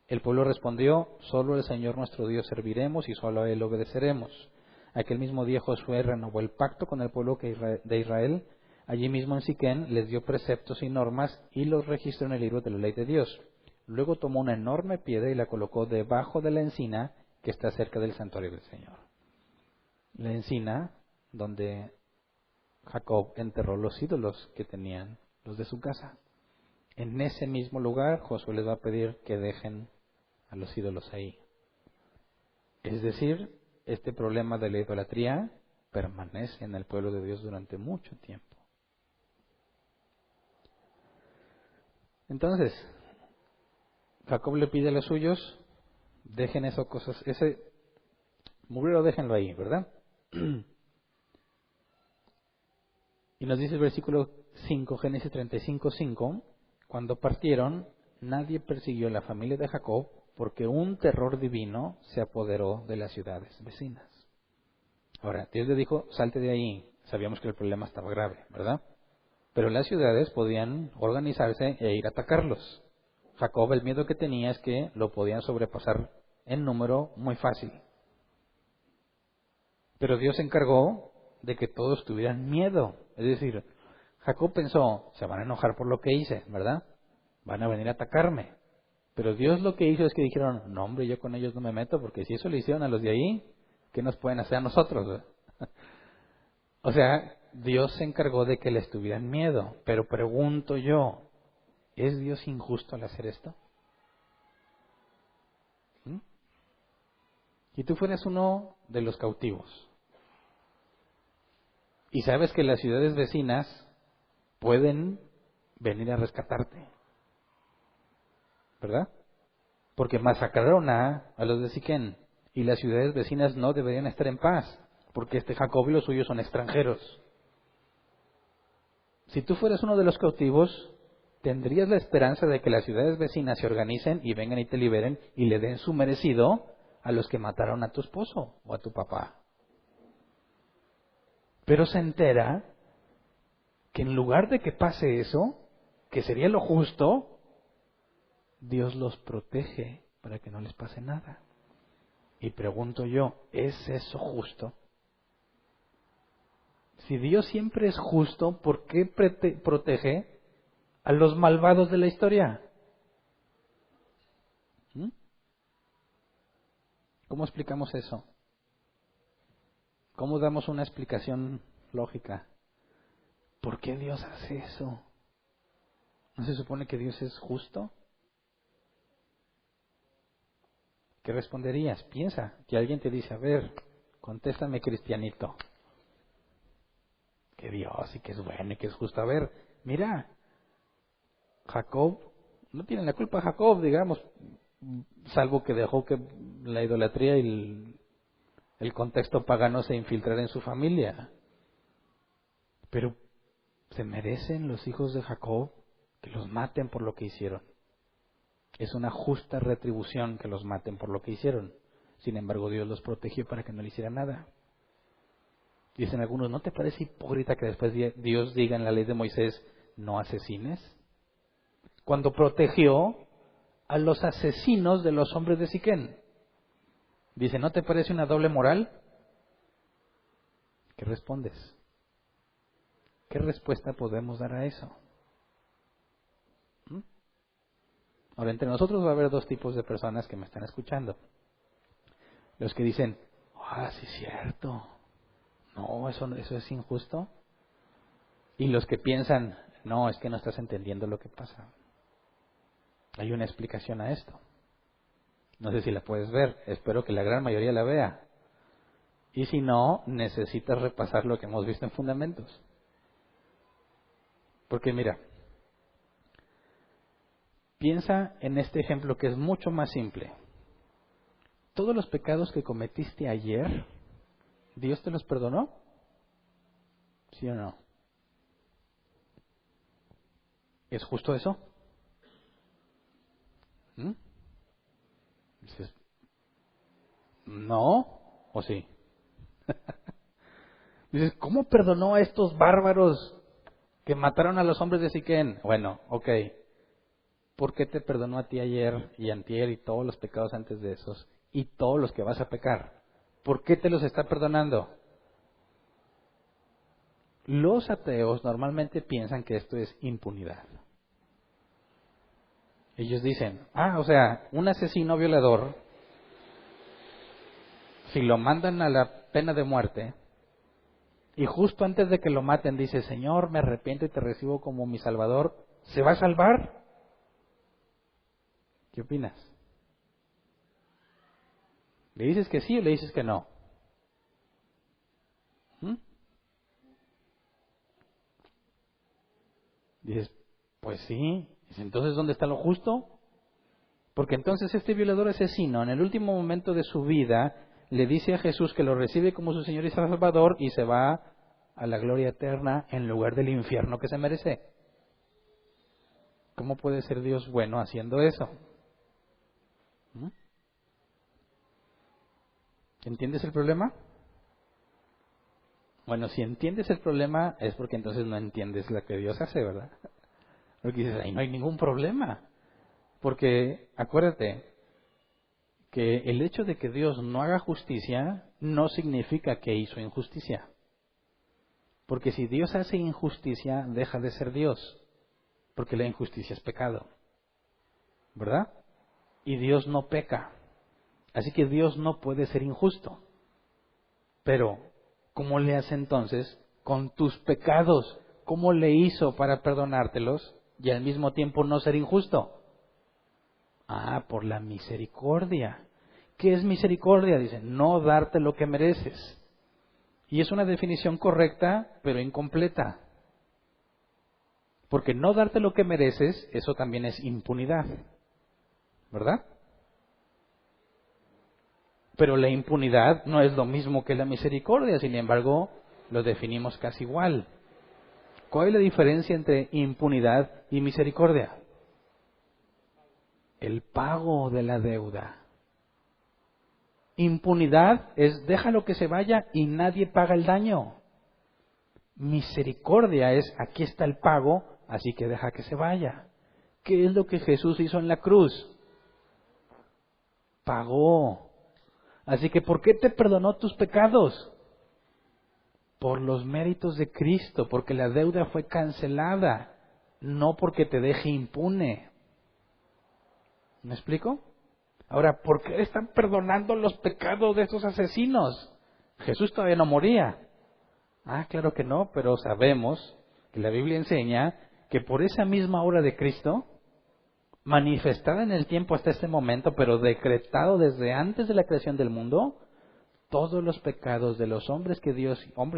El pueblo respondió, solo al Señor nuestro Dios serviremos y solo a Él obedeceremos. Aquel mismo día Josué renovó el pacto con el pueblo de Israel. Allí mismo en Siquén les dio preceptos y normas y los registró en el libro de la ley de Dios. Luego tomó una enorme piedra y la colocó debajo de la encina que está cerca del santuario del Señor. La encina donde Jacob enterró los ídolos que tenían los de su casa. En ese mismo lugar Josué les va a pedir que dejen a los ídolos ahí. Es decir, este problema de la idolatría permanece en el pueblo de Dios durante mucho tiempo. Entonces, Jacob le pide a los suyos, dejen esas cosas, ese mugrero déjenlo ahí, ¿verdad? Y nos dice el versículo 5, Génesis 35:5, cuando partieron, nadie persiguió a la familia de Jacob porque un terror divino se apoderó de las ciudades vecinas. Ahora, Dios le dijo, salte de ahí. Sabíamos que el problema estaba grave, ¿verdad? Pero las ciudades podían organizarse e ir a atacarlos. Jacob, el miedo que tenía es que lo podían sobrepasar en número muy fácil. Pero Dios se encargó de que todos tuvieran miedo. Es decir, Jacob pensó, se van a enojar por lo que hice, ¿verdad? Van a venir a atacarme. Pero Dios lo que hizo es que dijeron, no hombre, yo con ellos no me meto, porque si eso le hicieron a los de ahí, ¿qué nos pueden hacer a nosotros? O sea, Dios se encargó de que les tuvieran miedo. Pero pregunto yo, ¿es Dios injusto al hacer esto? Si tú fueras uno de los cautivos y sabes que las ciudades vecinas pueden venir a rescatarte, ¿verdad? Porque masacraron a los de Siquén y las ciudades vecinas no deberían estar en paz, porque Jacob y los suyos son extranjeros. Si tú fueras uno de los cautivos, tendrías la esperanza de que las ciudades vecinas se organicen y vengan y te liberen y le den su merecido a los que mataron a tu esposo o a tu papá. Pero se entera que en lugar de que pase eso, que sería lo justo, Dios los protege para que no les pase nada. Y pregunto yo, ¿es eso justo? Si Dios siempre es justo, ¿por qué protege a los malvados de la historia? ¿Cómo explicamos eso? ¿Cómo damos una explicación lógica? ¿Por qué Dios hace eso? ¿No se supone que Dios es justo? ¿Qué responderías? Piensa que alguien te dice, a ver, contéstame, cristianito. Que Dios y que es bueno y que es justo. A ver, mira, Jacob, no tiene la culpa Jacob, digamos, salvo que dejó que la idolatría y el contexto pagano se infiltrara en su familia. Pero ¿se merecen los hijos de Jacob que los maten por lo que hicieron? Es una justa retribución que los maten por lo que hicieron. Sin embargo, Dios los protegió para que no le hicieran nada. Dicen algunos, ¿no te parece hipócrita que después Dios diga en la ley de Moisés, no asesines? Cuando protegió a los asesinos de los hombres de Siquén. Dice, ¿no te parece una doble moral? ¿Qué respondes? ¿Qué respuesta podemos dar a eso? Ahora, entre nosotros va a haber dos tipos de personas que me están escuchando. Los que dicen, sí es cierto, no, eso es injusto. Y los que piensan, no, es que no estás entendiendo lo que pasa. Hay una explicación a esto. No sé si la puedes ver, espero que la gran mayoría la vea. Y si no, necesitas repasar lo que hemos visto en Fundamentos. Porque mira, piensa en este ejemplo que es mucho más simple. Todos los pecados que cometiste ayer, ¿Dios te los perdonó? ¿Sí o no? ¿Es justo eso? No, ¿o sí? Dices, ¿cómo perdonó a estos bárbaros que mataron a los hombres de Siquén? Bueno, ok. ¿Por qué te perdonó a ti ayer y antier y todos los pecados antes de esos y todos los que vas a pecar? ¿Por qué te los está perdonando? Los ateos normalmente piensan que esto es impunidad. Ellos dicen, o sea, un asesino violador, si lo mandan a la pena de muerte, y justo antes de que lo maten dice, Señor, me arrepiento y te recibo como mi Salvador, ¿se va a salvar? ¿Qué opinas? ¿Le dices que sí o le dices que no? Dices, pues sí. Dice, entonces, ¿dónde está lo justo? Porque entonces este violador asesino, en el último momento de su vida, le dice a Jesús que lo recibe como su Señor y Salvador y se va a la gloria eterna en lugar del infierno que se merece. ¿Cómo puede ser Dios bueno haciendo eso? ¿Entiendes el problema? Bueno, si entiendes el problema es porque entonces no entiendes lo que Dios hace, ¿verdad? Porque dices, ahí no hay ningún problema. Porque acuérdate que el hecho de que Dios no haga justicia no significa que hizo injusticia. Porque si Dios hace injusticia, deja de ser Dios. Porque la injusticia es pecado. ¿Verdad? Y Dios no peca. Así que Dios no puede ser injusto. Pero, ¿cómo le hace entonces con tus pecados? ¿Cómo le hizo para perdonártelos y al mismo tiempo no ser injusto? Por la misericordia. ¿Qué es misericordia? Dice, no darte lo que mereces. Y es una definición correcta, pero incompleta. Porque no darte lo que mereces, eso también es impunidad. ¿Verdad? Pero la impunidad no es lo mismo que la misericordia, sin embargo, lo definimos casi igual. ¿Cuál es la diferencia entre impunidad y misericordia? El pago de la deuda. Impunidad es déjalo que se vaya y nadie paga el daño. Misericordia es aquí está el pago, así que deja que se vaya. ¿Qué es lo que Jesús hizo en la cruz? Pagó. Así que ¿por qué te perdonó tus pecados? Por los méritos de Cristo, porque la deuda fue cancelada, no porque te deje impune. ¿Me explico? Ahora, ¿por qué están perdonando los pecados de esos asesinos? Jesús todavía no moría. Claro que no, pero sabemos que la Biblia enseña que por esa misma obra de Cristo, manifestada en el tiempo hasta este momento, pero decretado desde antes de la creación del mundo, todos los pecados de los hombres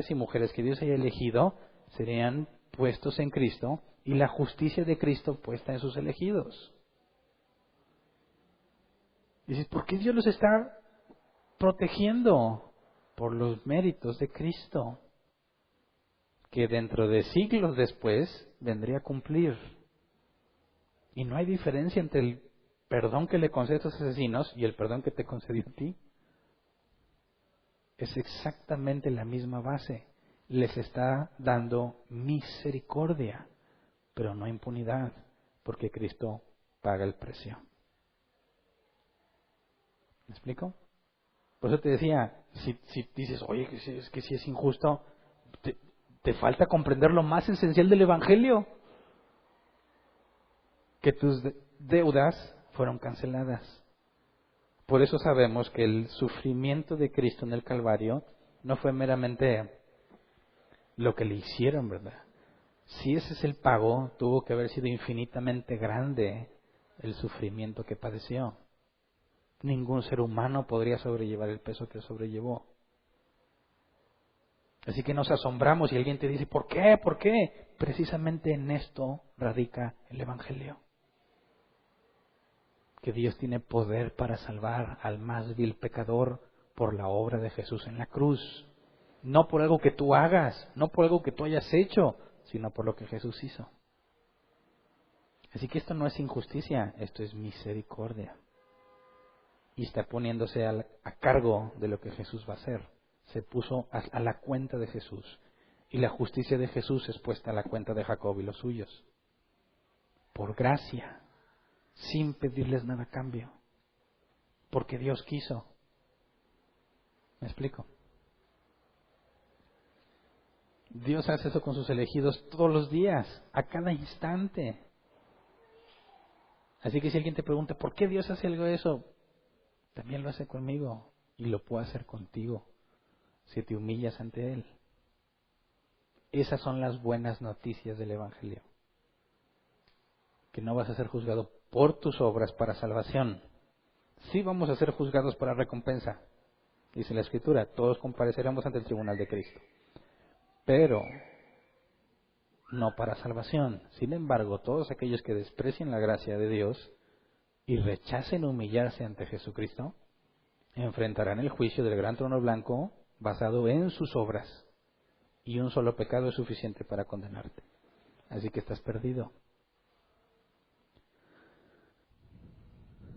y mujeres que Dios haya elegido, serían puestos en Cristo y la justicia de Cristo puesta en sus elegidos. Dices, ¿por qué Dios los está protegiendo? Por los méritos de Cristo, que dentro de siglos después vendría a cumplir. Y no hay diferencia entre el perdón que le concede a estos asesinos y el perdón que te concedió a ti. Es exactamente la misma base. Les está dando misericordia, pero no impunidad, porque Cristo paga el precio. ¿Me explico? Por eso te decía, si dices, oye, es que si es injusto, te falta comprender lo más esencial del Evangelio, que tus deudas fueron canceladas. Por eso sabemos que el sufrimiento de Cristo en el Calvario no fue meramente lo que le hicieron, ¿verdad? Si ese es el pago, tuvo que haber sido infinitamente grande el sufrimiento que padeció. Ningún ser humano podría sobrellevar el peso que sobrellevó. Así que nos asombramos y alguien te dice, ¿por qué? ¿Por qué? Precisamente en esto radica el Evangelio. Que Dios tiene poder para salvar al más vil pecador por la obra de Jesús en la cruz. No por algo que tú hagas, no por algo que tú hayas hecho, sino por lo que Jesús hizo. Así que esto no es injusticia, esto es misericordia. y está poniéndose a cargo de lo que Jesús va a hacer. Se puso a la cuenta de Jesús. Y la justicia de Jesús es puesta a la cuenta de Jacob y los suyos. Por gracia, sin pedirles nada a cambio. Porque Dios quiso. ¿Me explico? Dios hace eso con sus elegidos todos los días, a cada instante. Así que si alguien te pregunta, ¿por qué Dios hace algo de eso? También lo hace conmigo y lo puede hacer contigo, si te humillas ante Él. Esas son las buenas noticias del Evangelio. Que no vas a ser juzgado por tus obras para salvación. Sí vamos a ser juzgados para recompensa. Dice la Escritura, todos compareceremos ante el tribunal de Cristo. Pero no para salvación. Sin embargo, todos aquellos que desprecien la gracia de Dios y rechacen humillarse ante Jesucristo, enfrentarán el juicio del gran trono blanco basado en sus obras. Y un solo pecado es suficiente para condenarte. Así que estás perdido.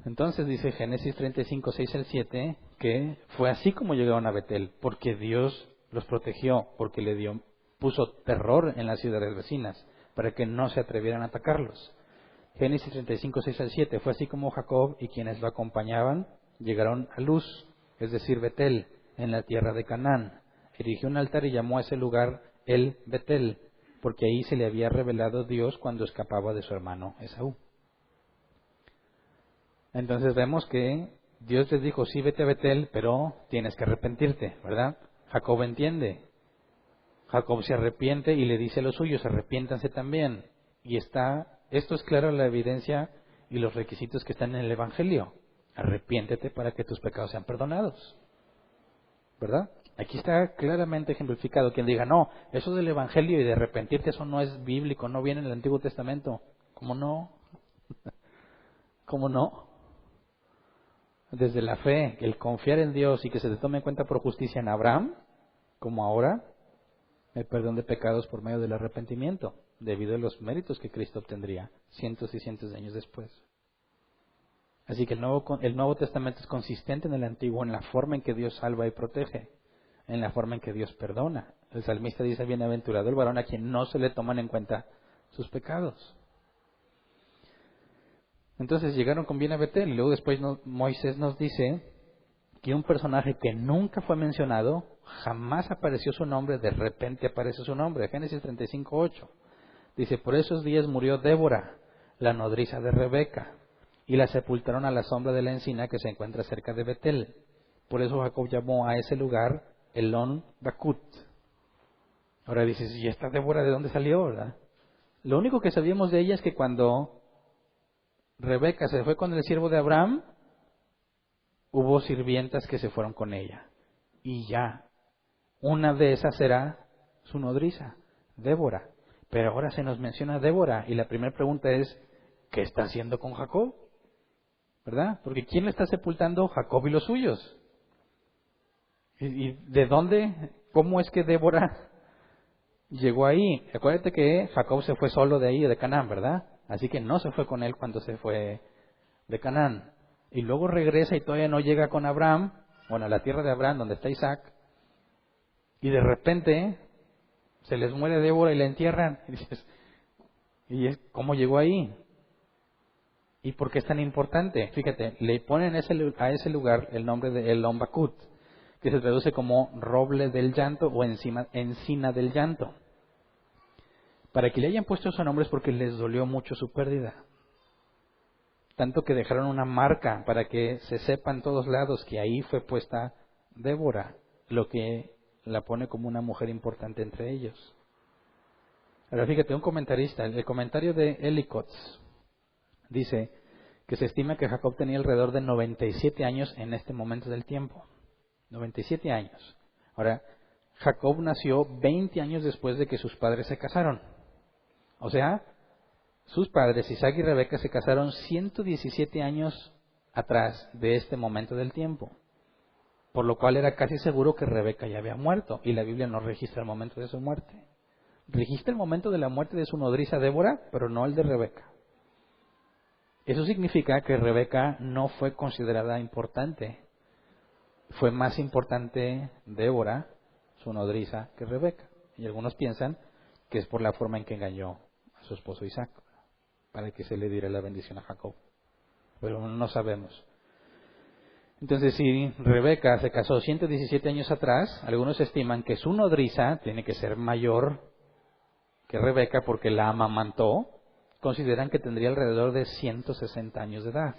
Entonces dice Génesis 35, 6 al 7, que fue así como llegaron a Betel, porque Dios los protegió, porque puso terror en las ciudades vecinas, para que no se atrevieran a atacarlos. Génesis 35, 6 al 7, fue así como Jacob y quienes lo acompañaban llegaron a Luz, es decir, Betel, en la tierra de Canaán. Erigió un altar y llamó a ese lugar el Betel, porque ahí se le había revelado Dios cuando escapaba de su hermano Esaú. Entonces vemos que Dios les dijo, sí, vete a Betel, pero tienes que arrepentirte, ¿verdad? Jacob entiende. Jacob se arrepiente y le dice a los suyos, arrepiéntanse también. Y esto es claro la evidencia y los requisitos que están en el Evangelio. Arrepiéntete para que tus pecados sean perdonados. ¿Verdad? Aquí está claramente ejemplificado. Quien diga, no, eso del Evangelio y de arrepentirte, eso no es bíblico, no viene en el Antiguo Testamento. ¿Cómo no? ¿Cómo no? Desde la fe, el confiar en Dios y que se te tome en cuenta por justicia en Abraham, como ahora, el perdón de pecados por medio del arrepentimiento, debido a los méritos que Cristo obtendría cientos y cientos de años después. Así que el Nuevo Testamento es consistente en el Antiguo, en la forma en que Dios salva y protege, en la forma en que Dios perdona. El salmista dice, bienaventurado el varón a quien no se le toman en cuenta sus pecados. Entonces llegaron con bien a Betel y luego después Moisés nos dice que un personaje que nunca fue mencionado, jamás apareció su nombre, de repente aparece su nombre. Génesis 35, 8. Dice, por esos días murió Débora, la nodriza de Rebeca, y la sepultaron a la sombra de la encina que se encuentra cerca de Betel. Por eso Jacob llamó a ese lugar Elón Bakut. Ahora dices, ¿y esta Débora de dónde salió? ¿Verdad? Lo único que sabíamos de ella es que cuando Rebeca se fue con el siervo de Abraham, hubo sirvientas que se fueron con ella. Y ya, una de esas será su nodriza, Débora. Pero ahora se nos menciona Débora y la primera pregunta es, ¿qué está haciendo con Jacob? ¿Verdad? Porque ¿quién le está sepultando? Jacob y los suyos. ¿Y de dónde? ¿Cómo es que Débora llegó ahí? Acuérdate que Jacob se fue solo de ahí, de Canaán, ¿verdad? Así que no se fue con él cuando se fue de Canaán. Y luego regresa y todavía no llega con Abraham, bueno, a la tierra de Abraham, donde está Isaac. Y de repente se les muere Débora y la entierran. Y dices, ¿cómo llegó ahí? ¿Y por qué es tan importante? Fíjate, le ponen a ese lugar el nombre de Elón Bakut, que se traduce como roble del llanto o encina del llanto. Para que le hayan puesto ese nombre es porque les dolió mucho su pérdida. Tanto que dejaron una marca para que se sepa en todos lados que ahí fue puesta Débora, lo que la pone como una mujer importante entre ellos. Ahora fíjate, un comentarista, el comentario de Ellicott dice que se estima que Jacob tenía alrededor de 97 años en este momento del tiempo. 97 años. Ahora, Jacob nació 20 años después de que sus padres se casaron. O sea, sus padres, Isaac y Rebeca, se casaron 117 años atrás de este momento del tiempo. Por lo cual era casi seguro que Rebeca ya había muerto. Y la Biblia no registra el momento de su muerte. Registra el momento de la muerte de su nodriza Débora, pero no el de Rebeca. Eso significa que Rebeca no fue considerada importante. Fue más importante Débora, su nodriza, que Rebeca. Y algunos piensan que es por la forma en que engañó a su esposo Isaac, para que se le diera la bendición a Jacob. Pero no sabemos. Entonces, si Rebeca se casó 117 años atrás, algunos estiman que su nodriza tiene que ser mayor que Rebeca porque la amamantó. Consideran que tendría alrededor de 160 años de edad,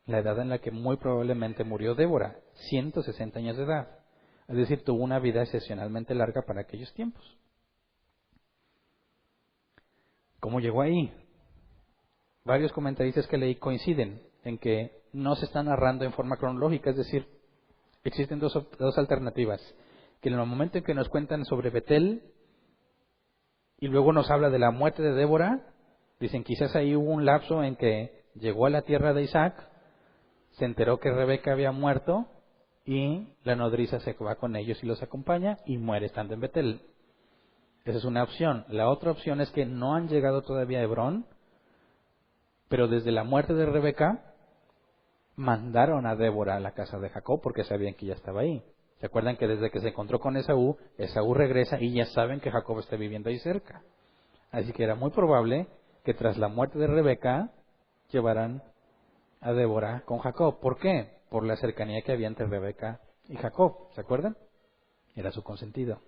la edad en la que muy probablemente murió Débora, 160 años de edad. Es decir, tuvo una vida excepcionalmente larga para aquellos tiempos. ¿Cómo llegó ahí? Varios comentaristas que leí coinciden en que no se está narrando en forma cronológica, es decir, existen dos alternativas. Que en el momento en que nos cuentan sobre Betel y luego nos habla de la muerte de Débora, dicen quizás ahí hubo un lapso en que llegó a la tierra de Isaac, se enteró que Rebeca había muerto y la nodriza se va con ellos y los acompaña y muere estando en Betel. Esa es una opción. La otra opción es que no han llegado todavía a Hebrón, pero desde la muerte de Rebeca mandaron a Débora a la casa de Jacob porque sabían que ya estaba ahí. ¿Se acuerdan que desde que se encontró con Esaú regresa y ya saben que Jacob está viviendo ahí cerca? Así que era muy probable que tras la muerte de Rebeca llevaran a Débora con Jacob. ¿Por qué? Por la cercanía que había entre Rebeca y Jacob. ¿Se acuerdan? Era su consentido.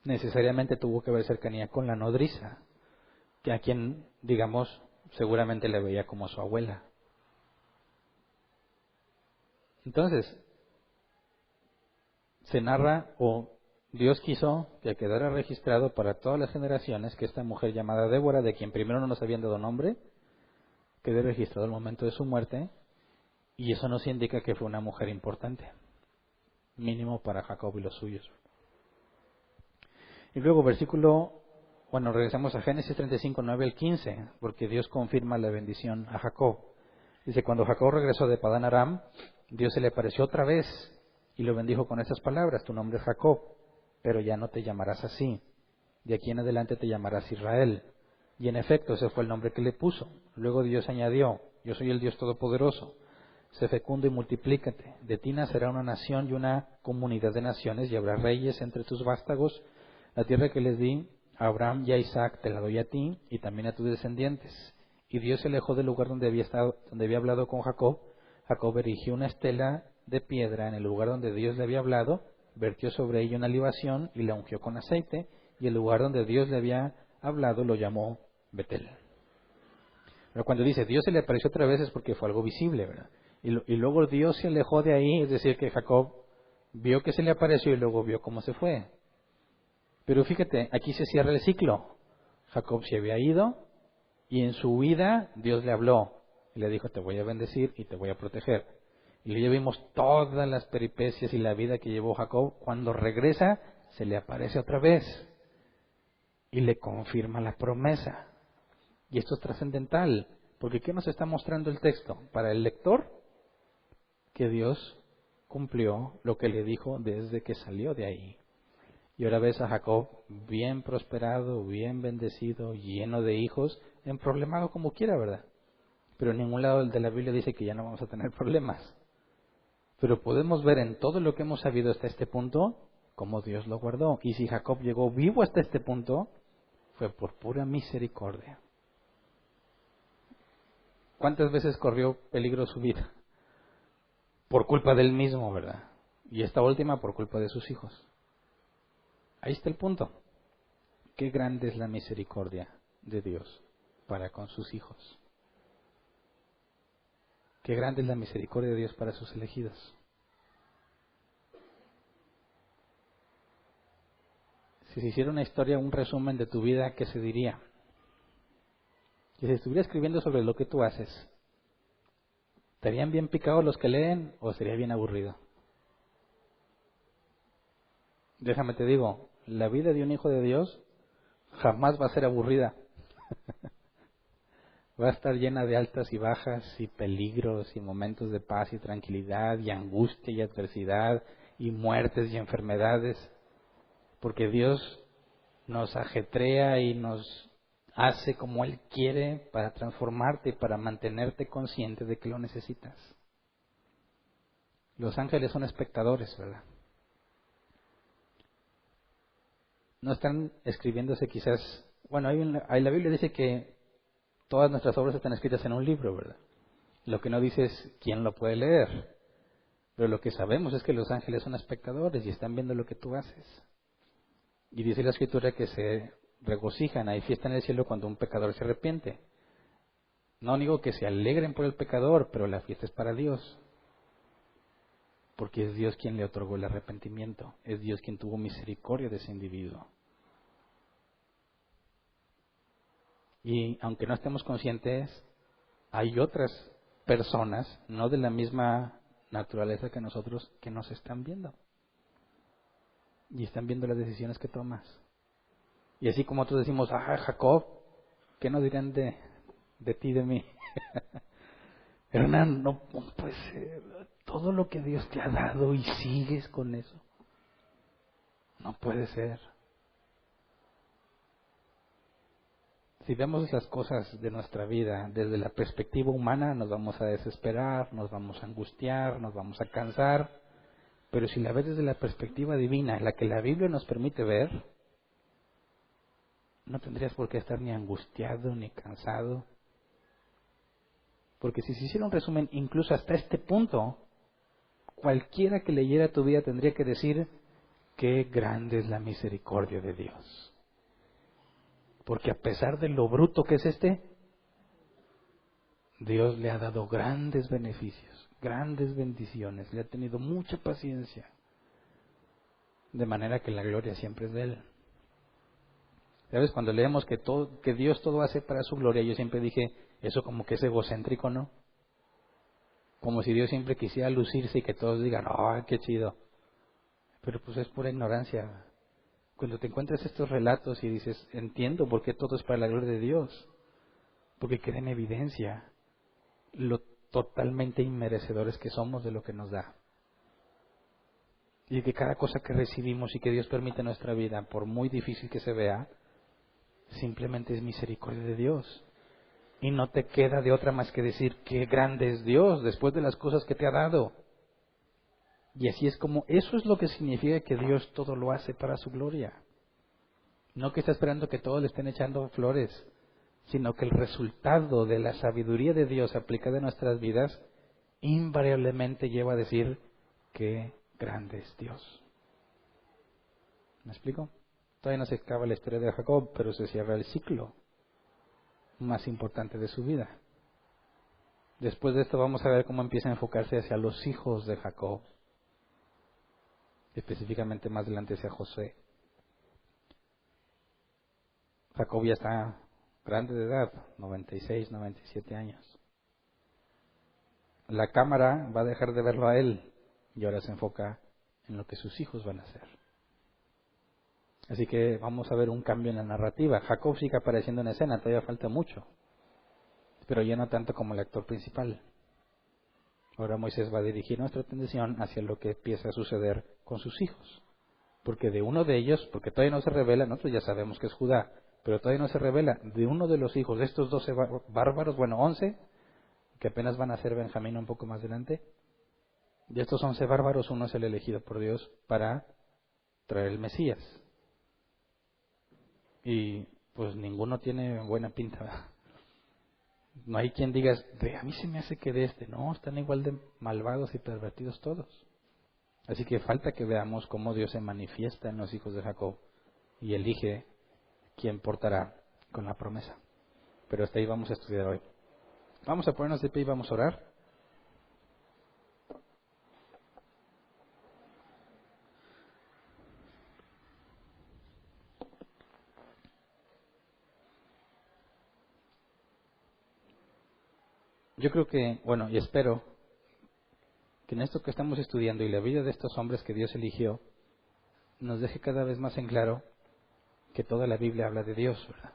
Necesariamente tuvo que haber cercanía con la nodriza, que a quien, digamos, seguramente le veía como a su abuela. Entonces, se narra, o Dios quiso que quedara registrado para todas las generaciones que esta mujer llamada Débora, de quien primero no nos habían dado nombre, quede registrado al momento de su muerte, y eso nos indica que fue una mujer importante, mínimo para Jacob y los suyos. Y luego regresamos a Génesis 35, 9 al 15, porque Dios confirma la bendición a Jacob. Dice, cuando Jacob regresó de Padán Aram, Dios se le apareció otra vez y lo bendijo con estas palabras: tu nombre es Jacob, pero ya no te llamarás así. De aquí en adelante te llamarás Israel. Y en efecto, ese fue el nombre que le puso. Luego Dios añadió, yo soy el Dios Todopoderoso. Sé fecundo y multiplícate. De ti nacerá una nación y una comunidad de naciones, y habrá reyes entre tus vástagos. La tierra que les di a Abraham y a Isaac te la doy a ti y también a tus descendientes. Y Dios se alejó del lugar donde había hablado con Jacob. Jacob erigió una estela de piedra en el lugar donde Dios le había hablado, vertió sobre ella una libación y la ungió con aceite, y el lugar donde Dios le había hablado lo llamó Betel. Pero cuando dice Dios se le apareció otra vez es porque fue algo visible, ¿verdad? Y luego Dios se alejó de ahí, es decir, que Jacob vio que se le apareció y luego vio cómo se fue. Pero fíjate, aquí se cierra el ciclo. Jacob se había ido y en su huida Dios le habló y le dijo, te voy a bendecir y te voy a proteger. Y ya vimos todas las peripecias y la vida que llevó Jacob. Cuando regresa, se le aparece otra vez y le confirma la promesa. Y esto es trascendental, porque ¿qué nos está mostrando el texto? Para el lector, que Dios cumplió lo que le dijo desde que salió de ahí. Y ahora ves a Jacob bien prosperado, bien bendecido, lleno de hijos, emproblemado como quiera, ¿verdad? Pero en ningún lado de la Biblia dice que ya no vamos a tener problemas. Pero podemos ver en todo lo que hemos sabido hasta este punto, cómo Dios lo guardó. Y si Jacob llegó vivo hasta este punto, fue por pura misericordia. ¿Cuántas veces corrió peligro su vida? Por culpa del mismo, ¿verdad? Y esta última por culpa de sus hijos. Ahí está el punto. Qué grande es la misericordia de Dios para con sus hijos. Qué grande es la misericordia de Dios para sus elegidos. Si se hiciera una historia, un resumen de tu vida, ¿qué se diría? Que si estuviera escribiendo sobre lo que tú haces, ¿estarían bien picados los que leen o sería bien aburrido? Déjame te digo, la vida de un hijo de Dios jamás va a ser aburrida. Va a estar llena de altas y bajas y peligros y momentos de paz y tranquilidad y angustia y adversidad y muertes y enfermedades. Porque Dios nos ajetrea y nos hace como Él quiere para transformarte y para mantenerte consciente de que lo necesitas. Los ángeles son espectadores, ¿verdad? No están escribiéndose quizás... Bueno, ahí la Biblia dice que todas nuestras obras están escritas en un libro, ¿verdad? Lo que no dice es quién lo puede leer. Pero lo que sabemos es que los ángeles son espectadores y están viendo lo que tú haces. Y dice la Escritura que se regocijan, hay fiesta en el cielo cuando un pecador se arrepiente. No digo que se alegren por el pecador, pero la fiesta es para Dios. Porque es Dios quien le otorgó el arrepentimiento. Es Dios quien tuvo misericordia de ese individuo. Y aunque no estemos conscientes, hay otras personas, no de la misma naturaleza que nosotros, que nos están viendo. Y están viendo las decisiones que tomas. Y así como nosotros decimos, Jacob, ¿qué nos dirán de ti, de mí? Hernán, no puede ser. Todo lo que Dios te ha dado y sigues con eso. No puede ser. Si vemos las cosas de nuestra vida desde la perspectiva humana, nos vamos a desesperar, nos vamos a angustiar, nos vamos a cansar. Pero si la ves desde la perspectiva divina, la que la Biblia nos permite ver, no tendrías por qué estar ni angustiado ni cansado. Porque si se hiciera un resumen, incluso hasta este punto, cualquiera que leyera tu vida tendría que decir, qué grande es la misericordia de Dios. Porque a pesar de lo bruto que es Dios le ha dado grandes beneficios, grandes bendiciones, le ha tenido mucha paciencia, de manera que la gloria siempre es de Él. ¿Sabes? Cuando leemos que Dios todo hace para su gloria, yo siempre dije, eso como que es egocéntrico, ¿no? Como si Dios siempre quisiera lucirse y que todos digan, ¡ay, qué chido! Pero pues es pura ignorancia. Cuando te encuentras estos relatos y dices, entiendo por qué todo es para la gloria de Dios, porque queda en evidencia lo totalmente inmerecedores que somos de lo que nos da. Y que cada cosa que recibimos y que Dios permite en nuestra vida, por muy difícil que se vea, simplemente es misericordia de Dios. Y no te queda de otra más que decir, qué grande es Dios después de las cosas que te ha dado. Y así es como, eso es lo que significa que Dios todo lo hace para su gloria. No que está esperando que todos le estén echando flores, sino que el resultado de la sabiduría de Dios aplicada en nuestras vidas invariablemente lleva a decir qué grande es Dios. ¿Me explico? Todavía no se acaba la historia de Jacob, pero se cierra el ciclo más importante de su vida. Después de esto vamos a ver cómo empieza a enfocarse hacia los hijos de Jacob, específicamente más adelante hacia José. Jacob ya está grande de edad, 96, 97 años. La cámara va a dejar de verlo a él y ahora se enfoca en lo que sus hijos van a hacer. Así que vamos a ver un cambio en la narrativa. Jacob sigue apareciendo en escena, todavía falta mucho, pero ya no tanto como el actor principal. Ahora Moisés va a dirigir nuestra atención hacia lo que empieza a suceder con sus hijos. Porque de uno de ellos, porque todavía no se revela, nosotros ya sabemos que es Judá, pero todavía no se revela, de uno de los hijos de estos 12 bárbaros, 11, que apenas van a ser Benjamín un poco más adelante, de estos 11 bárbaros, uno es el elegido por Dios para traer el Mesías. Y pues ninguno tiene buena pinta, ¿verdad? No hay quien diga, a mí se me hace que de no, están igual de malvados y pervertidos todos. Así que falta que veamos cómo Dios se manifiesta en los hijos de Jacob y elige quién portará con la promesa. Pero hasta ahí vamos a estudiar hoy. Vamos a ponernos de pie y vamos a orar. Yo creo que, y espero que en esto que estamos estudiando y la vida de estos hombres que Dios eligió, nos deje cada vez más en claro que toda la Biblia habla de Dios, ¿verdad?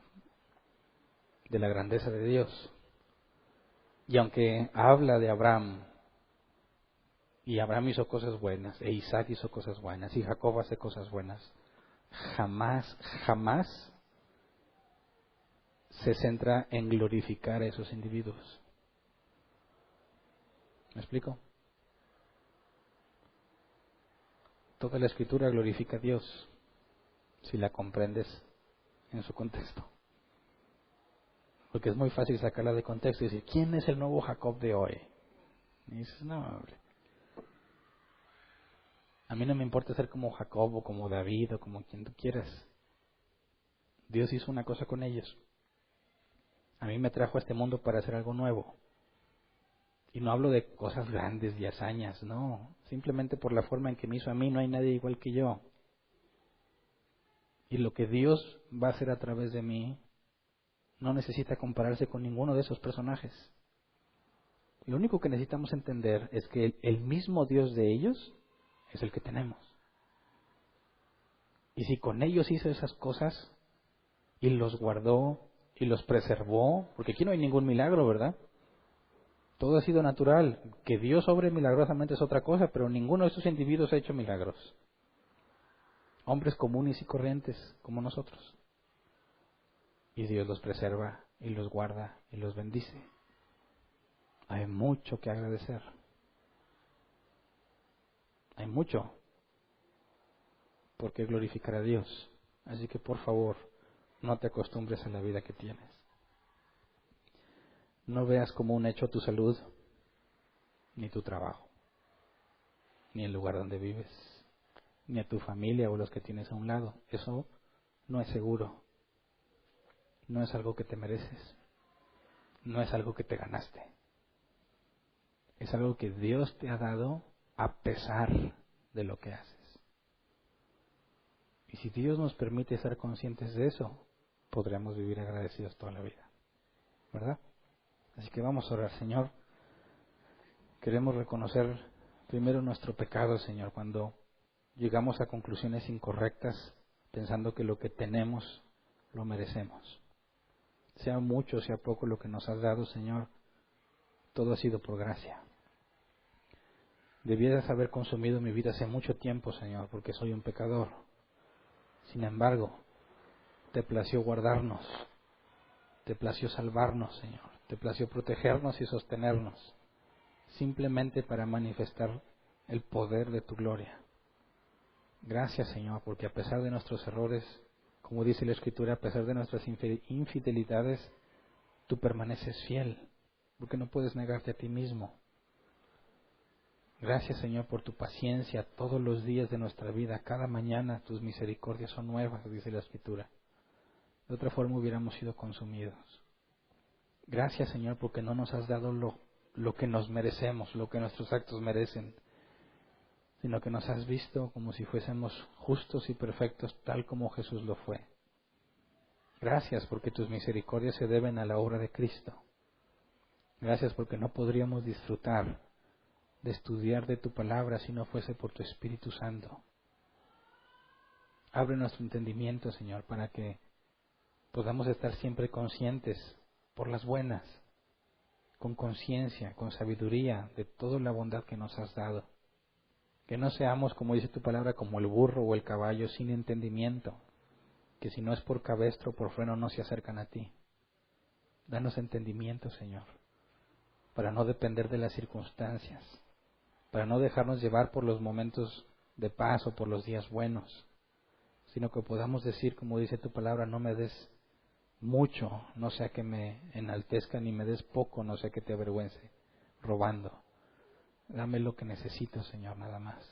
De la grandeza de Dios. Y aunque habla de Abraham, y Abraham hizo cosas buenas, e Isaac hizo cosas buenas, y Jacob hace cosas buenas, jamás se centra en glorificar a esos individuos. ¿Me explico? Toda la Escritura glorifica a Dios si la comprendes en su contexto. Porque es muy fácil sacarla de contexto y decir, ¿quién es el nuevo Jacob de hoy? Y dices, no, hombre. A mí no me importa ser como Jacob o como David o como quien tú quieras. Dios hizo una cosa con ellos. A mí me trajo a este mundo para hacer algo nuevo. Y no hablo de cosas grandes y hazañas, no. Simplemente por la forma en que me hizo a mí, no hay nadie igual que yo. Y lo que Dios va a hacer a través de mí no necesita compararse con ninguno de esos personajes. Lo único que necesitamos entender es que el mismo Dios de ellos es el que tenemos. Y si con ellos hizo esas cosas y los guardó y los preservó, porque aquí no hay ningún milagro, ¿verdad? Todo ha sido natural. Que Dios obre milagrosamente es otra cosa, pero ninguno de esos individuos ha hecho milagros. Hombres comunes y corrientes como nosotros. Y Dios los preserva y los guarda y los bendice. Hay mucho que agradecer. Hay mucho por qué glorificar a Dios. Así que por favor, no te acostumbres a la vida que tienes. No veas como un hecho tu salud, ni tu trabajo, ni el lugar donde vives, ni a tu familia o los que tienes a un lado. Eso no es seguro. No es algo que te mereces. No es algo que te ganaste. Es algo que Dios te ha dado a pesar de lo que haces. Y si Dios nos permite ser conscientes de eso, podremos vivir agradecidos toda la vida. ¿Verdad? Así que vamos a orar, Señor. Queremos reconocer primero nuestro pecado, Señor, cuando llegamos a conclusiones incorrectas pensando que lo que tenemos lo merecemos. Sea mucho, sea poco lo que nos has dado, Señor, todo ha sido por gracia. Debieras haber consumido mi vida hace mucho tiempo, Señor, porque soy un pecador. Sin embargo, te plació guardarnos, te plació salvarnos, Señor, te plació protegernos y sostenernos, simplemente para manifestar el poder de tu gloria. Gracias, Señor, porque a pesar de nuestros errores, como dice la Escritura, a pesar de nuestras infidelidades, tú permaneces fiel, porque no puedes negarte a ti mismo. Gracias, Señor, por tu paciencia todos los días de nuestra vida. Cada mañana tus misericordias son nuevas, dice la Escritura. De otra forma hubiéramos sido consumidos. Gracias, Señor, porque no nos has dado lo que nos merecemos, lo que nuestros actos merecen, sino que nos has visto como si fuésemos justos y perfectos, tal como Jesús lo fue. Gracias porque tus misericordias se deben a la obra de Cristo. Gracias porque no podríamos disfrutar de estudiar de tu palabra si no fuese por tu Espíritu Santo. Abre nuestro entendimiento, Señor, para que podamos estar siempre conscientes por las buenas, con conciencia, con sabiduría de toda la bondad que nos has dado. Que no seamos, como dice tu palabra, como el burro o el caballo sin entendimiento, que si no es por cabestro o por freno no se acercan a ti. Danos entendimiento, Señor, para no depender de las circunstancias, para no dejarnos llevar por los momentos de paz o por los días buenos, sino que podamos decir, como dice tu palabra, no me des mucho, no sea que me enaltezca, ni me des poco, no sea que te avergüence, robando. Dame lo que necesito, Señor, nada más.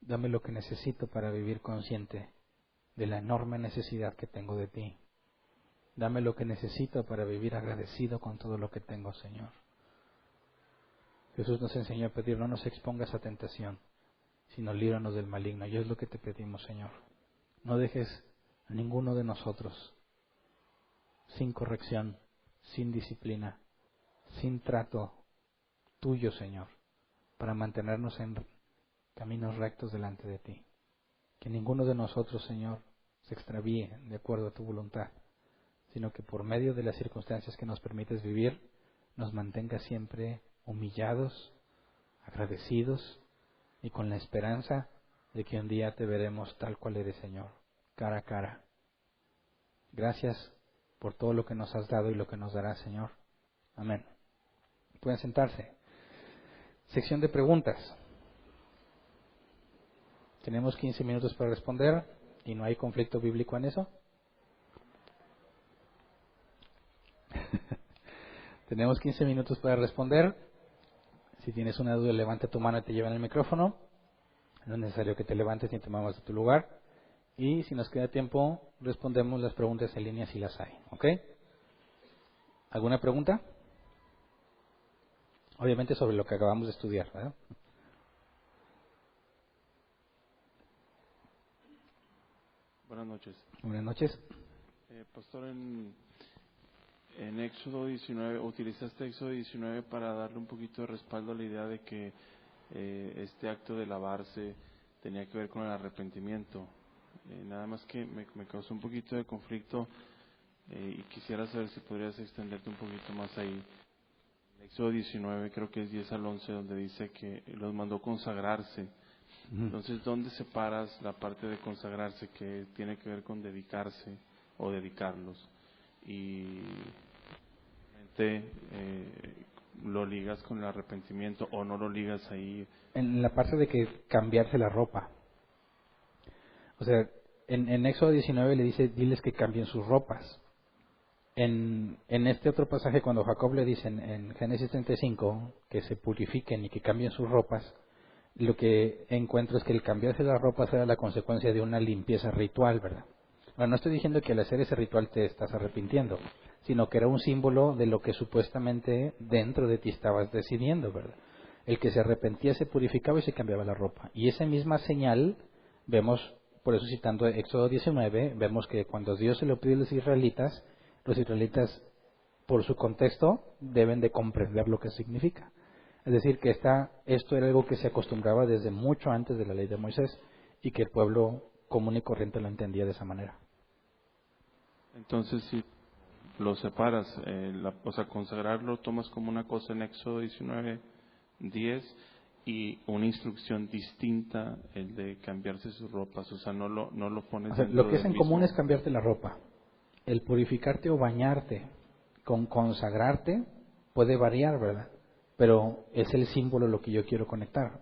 Dame lo que necesito para vivir consciente de la enorme necesidad que tengo de ti. Dame lo que necesito para vivir agradecido con todo lo que tengo, Señor. Jesús nos enseñó a pedir, no nos expongas a tentación, sino líbranos del maligno. Y es lo que te pedimos, Señor. No dejes a ninguno de nosotros sin corrección, sin disciplina, sin trato tuyo, Señor, para mantenernos en caminos rectos delante de ti. Que ninguno de nosotros, Señor, se extravíe de acuerdo a tu voluntad, sino que por medio de las circunstancias que nos permites vivir, nos mantenga siempre humillados, agradecidos y con la esperanza de que un día te veremos tal cual eres, Señor, cara a cara. Gracias por todo lo que nos has dado y lo que nos darás, Señor. Amén. Pueden sentarse. Sección de preguntas. Tenemos 15 minutos para responder y no hay conflicto bíblico en eso. Tenemos 15 minutos para responder. Si tienes una duda, levanta tu mano y te llevan el micrófono. No es necesario que te levantes ni te muevas de tu lugar. Y si nos queda tiempo, respondemos las preguntas en línea si las hay. ¿Ok? ¿Alguna pregunta? Obviamente sobre lo que acabamos de estudiar, ¿verdad? Buenas noches. Buenas noches. Pastor, en Éxodo 19, utilizaste Éxodo 19 para darle un poquito de respaldo a la idea de que este acto de lavarse tenía que ver con el arrepentimiento. Nada más que me causó un poquito de conflicto y quisiera saber si podrías extenderte un poquito más ahí. En Éxodo 19, creo que es 10 al 11, donde dice que los mandó consagrarse. Entonces, ¿dónde separas la parte de consagrarse que tiene que ver con dedicarse o dedicarlos? Y lo ligas con el arrepentimiento o no lo ligas ahí. En la parte de que cambiarse la ropa. O sea, en Éxodo 19 le dice, diles que cambien sus ropas. En este otro pasaje, cuando Jacob le dice en Génesis 35 que se purifiquen y que cambien sus ropas, lo que encuentro es que el cambiarse las ropas era la consecuencia de una limpieza ritual, ¿verdad? Bueno, no estoy diciendo que al hacer ese ritual te estás arrepintiendo, sino que era un símbolo de lo que supuestamente dentro de ti estabas decidiendo, ¿verdad? El que se arrepentía se purificaba y se cambiaba la ropa. Y esa misma señal vemos, por eso citando Éxodo 19, vemos que cuando Dios se lo pide a los israelitas, por su contexto, deben de comprender lo que significa. Es decir, que esto era algo que se acostumbraba desde mucho antes de la ley de Moisés y que el pueblo común y corriente lo entendía de esa manera. Entonces, si lo separas, o sea, consagrarlo tomas como una cosa en Éxodo 19, 10 y una instrucción distinta, el de cambiarse sus ropas, o sea, no lo pones O sea, dentro lo que es del en común mismo. es cambiarte la ropa. El purificarte o bañarte con consagrarte puede variar, ¿verdad? Pero es el símbolo lo que yo quiero conectar.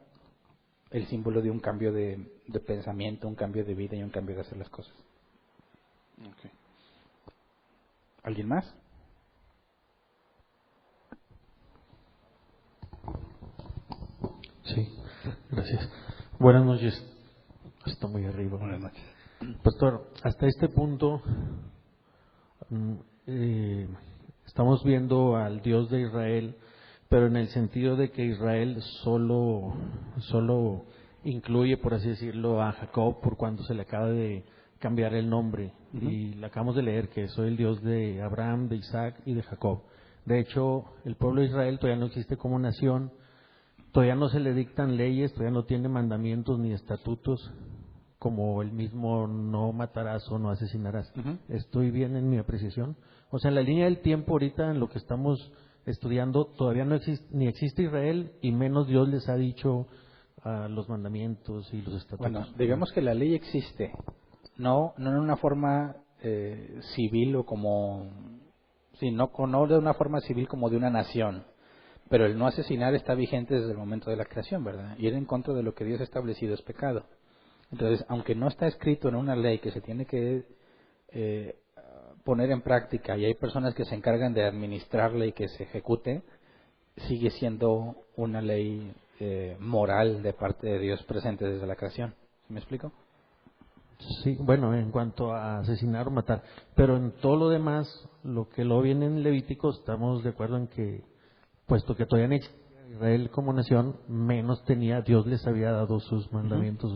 El símbolo de un cambio de pensamiento, un cambio de vida y un cambio de hacer las cosas. Okay. ¿Alguien más? Sí, gracias. Buenas noches. Está muy arriba. Buenas noches. Pastor, hasta este punto estamos viendo al Dios de Israel, pero en el sentido de que Israel solo incluye, por así decirlo, a Jacob por cuando se le acaba de cambiar el nombre. Uh-huh. Y le acabamos de leer que soy el Dios de Abraham, de Isaac y de Jacob. De hecho, el pueblo de Israel todavía no existe como nación, todavía no se le dictan leyes, todavía no tiene mandamientos ni estatutos, como el mismo no matarás o no asesinarás. Uh-huh. ¿Estoy bien en mi apreciación? O sea, en la línea del tiempo ahorita, en lo que estamos estudiando, todavía no existe, ni existe Israel, y menos Dios les ha dicho los mandamientos y los estatutos. Bueno, digamos que la ley existe, no en una forma civil o como, sí, no de una forma civil como de una nación, pero el no asesinar está vigente desde el momento de la creación, ¿verdad? Ir en contra de lo que Dios ha establecido es pecado. Entonces, aunque no está escrito en una ley que se tiene que poner en práctica y hay personas que se encargan de administrarla y que se ejecute, sigue siendo una ley moral de parte de Dios presente desde la creación. ¿Sí me explico? Sí, bueno, en cuanto a asesinar o matar, pero en todo lo demás, lo que lo viene en Levítico, estamos de acuerdo en que, puesto que todavía no existía Israel como nación, menos tenía, Dios les había dado sus mandamientos,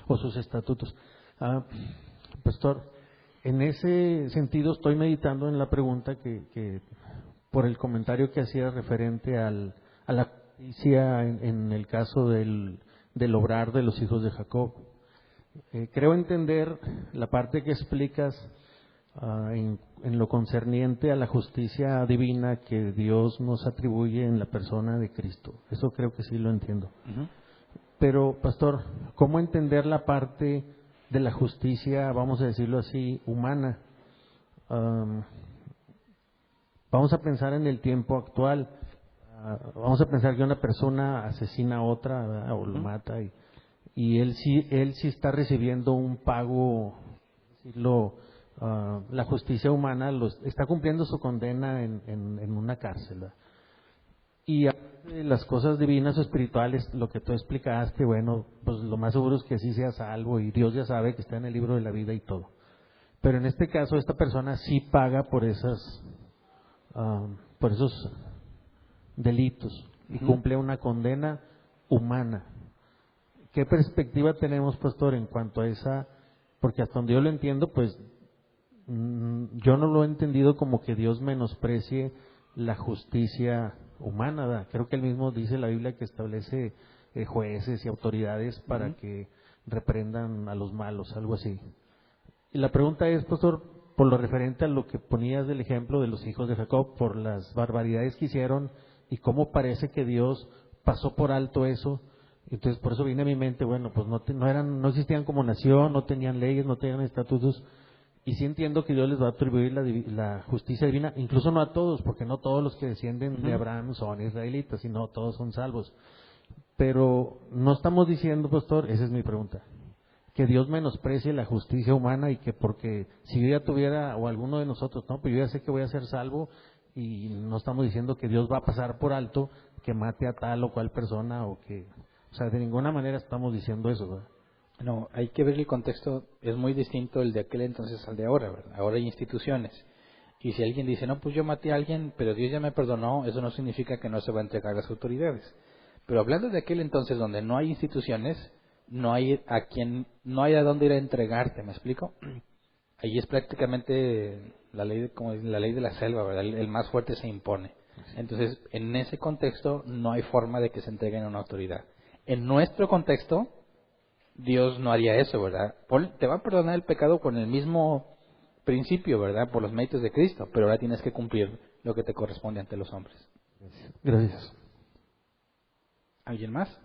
sus estatutos. Pastor, en ese sentido estoy meditando en la pregunta que por el comentario que hacía referente a la justicia en el caso del obrar de los hijos de Jacob. Creo entender la parte que explicas en lo concerniente a la justicia divina que Dios nos atribuye en la persona de Cristo. Eso creo que sí lo entiendo. Uh-huh. Pero, pastor, ¿cómo entender la parte de la justicia, vamos a decirlo así, humana? vamos a pensar en el tiempo actual. Vamos a pensar que una persona asesina a otra, ¿verdad? O lo mata y él sí está recibiendo un pago, la justicia humana está cumpliendo su condena en una cárcel, ¿verdad? Y las cosas divinas o espirituales, lo que tú explicaste, bueno, pues lo más seguro es que sí sea salvo y Dios ya sabe que está en el libro de la vida y todo. Pero en este caso esta persona sí paga por esos delitos y cumple una condena humana. ¿Qué perspectiva tenemos, pastor, en cuanto a esa? Porque hasta donde yo lo entiendo, pues yo no lo he entendido como que Dios menosprecie la justicia humana, ¿verdad? Creo que él mismo dice en la Biblia que establece jueces y autoridades para que reprendan a los malos, algo así. Y la pregunta es, pastor, por lo referente a lo que ponías del ejemplo de los hijos de Jacob, por las barbaridades que hicieron y cómo parece que Dios pasó por alto eso. Entonces, por eso viene a mi mente, bueno, pues no existían como nación, no tenían leyes, no tenían estatutos. Y sí entiendo que Dios les va a atribuir la justicia divina, incluso no a todos, porque no todos los que descienden de Abraham son israelitas, sino todos son salvos. Pero no estamos diciendo, pastor, esa es mi pregunta, que Dios menosprecie la justicia humana y que porque si yo ya tuviera, o alguno de nosotros, no, pues yo ya sé que voy a ser salvo y no estamos diciendo que Dios va a pasar por alto que mate a tal o cual persona o sea, de ninguna manera estamos diciendo eso, ¿verdad? No, hay que ver el contexto, es muy distinto el de aquel entonces al de ahora, ¿verdad? Ahora hay instituciones. Y si alguien dice, no, pues yo maté a alguien, pero Dios ya me perdonó, eso no significa que no se va a entregar a las autoridades. Pero hablando de aquel entonces donde no hay instituciones, no hay a dónde ir a entregarte, ¿me explico? Ahí es prácticamente la ley como la ley de la selva, ¿verdad? El más fuerte se impone. Entonces, en ese contexto no hay forma de que se entreguen a una autoridad. En nuestro contexto, Dios no haría eso, ¿verdad? Te va a perdonar el pecado con el mismo principio, ¿verdad? Por los méritos de Cristo, pero ahora tienes que cumplir lo que te corresponde ante los hombres. Gracias. ¿Alguien más?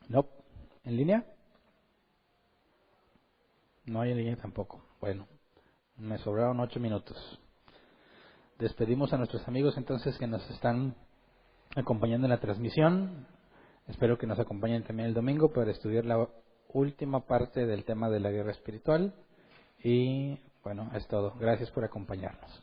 No. ¿En línea? No hay en línea tampoco. Bueno, me sobraron 8 minutos. Despedimos a nuestros amigos entonces que nos están acompañando en la transmisión. Espero que nos acompañen también el domingo para estudiar la última parte del tema de la guerra espiritual. Y bueno, es todo. Gracias por acompañarnos.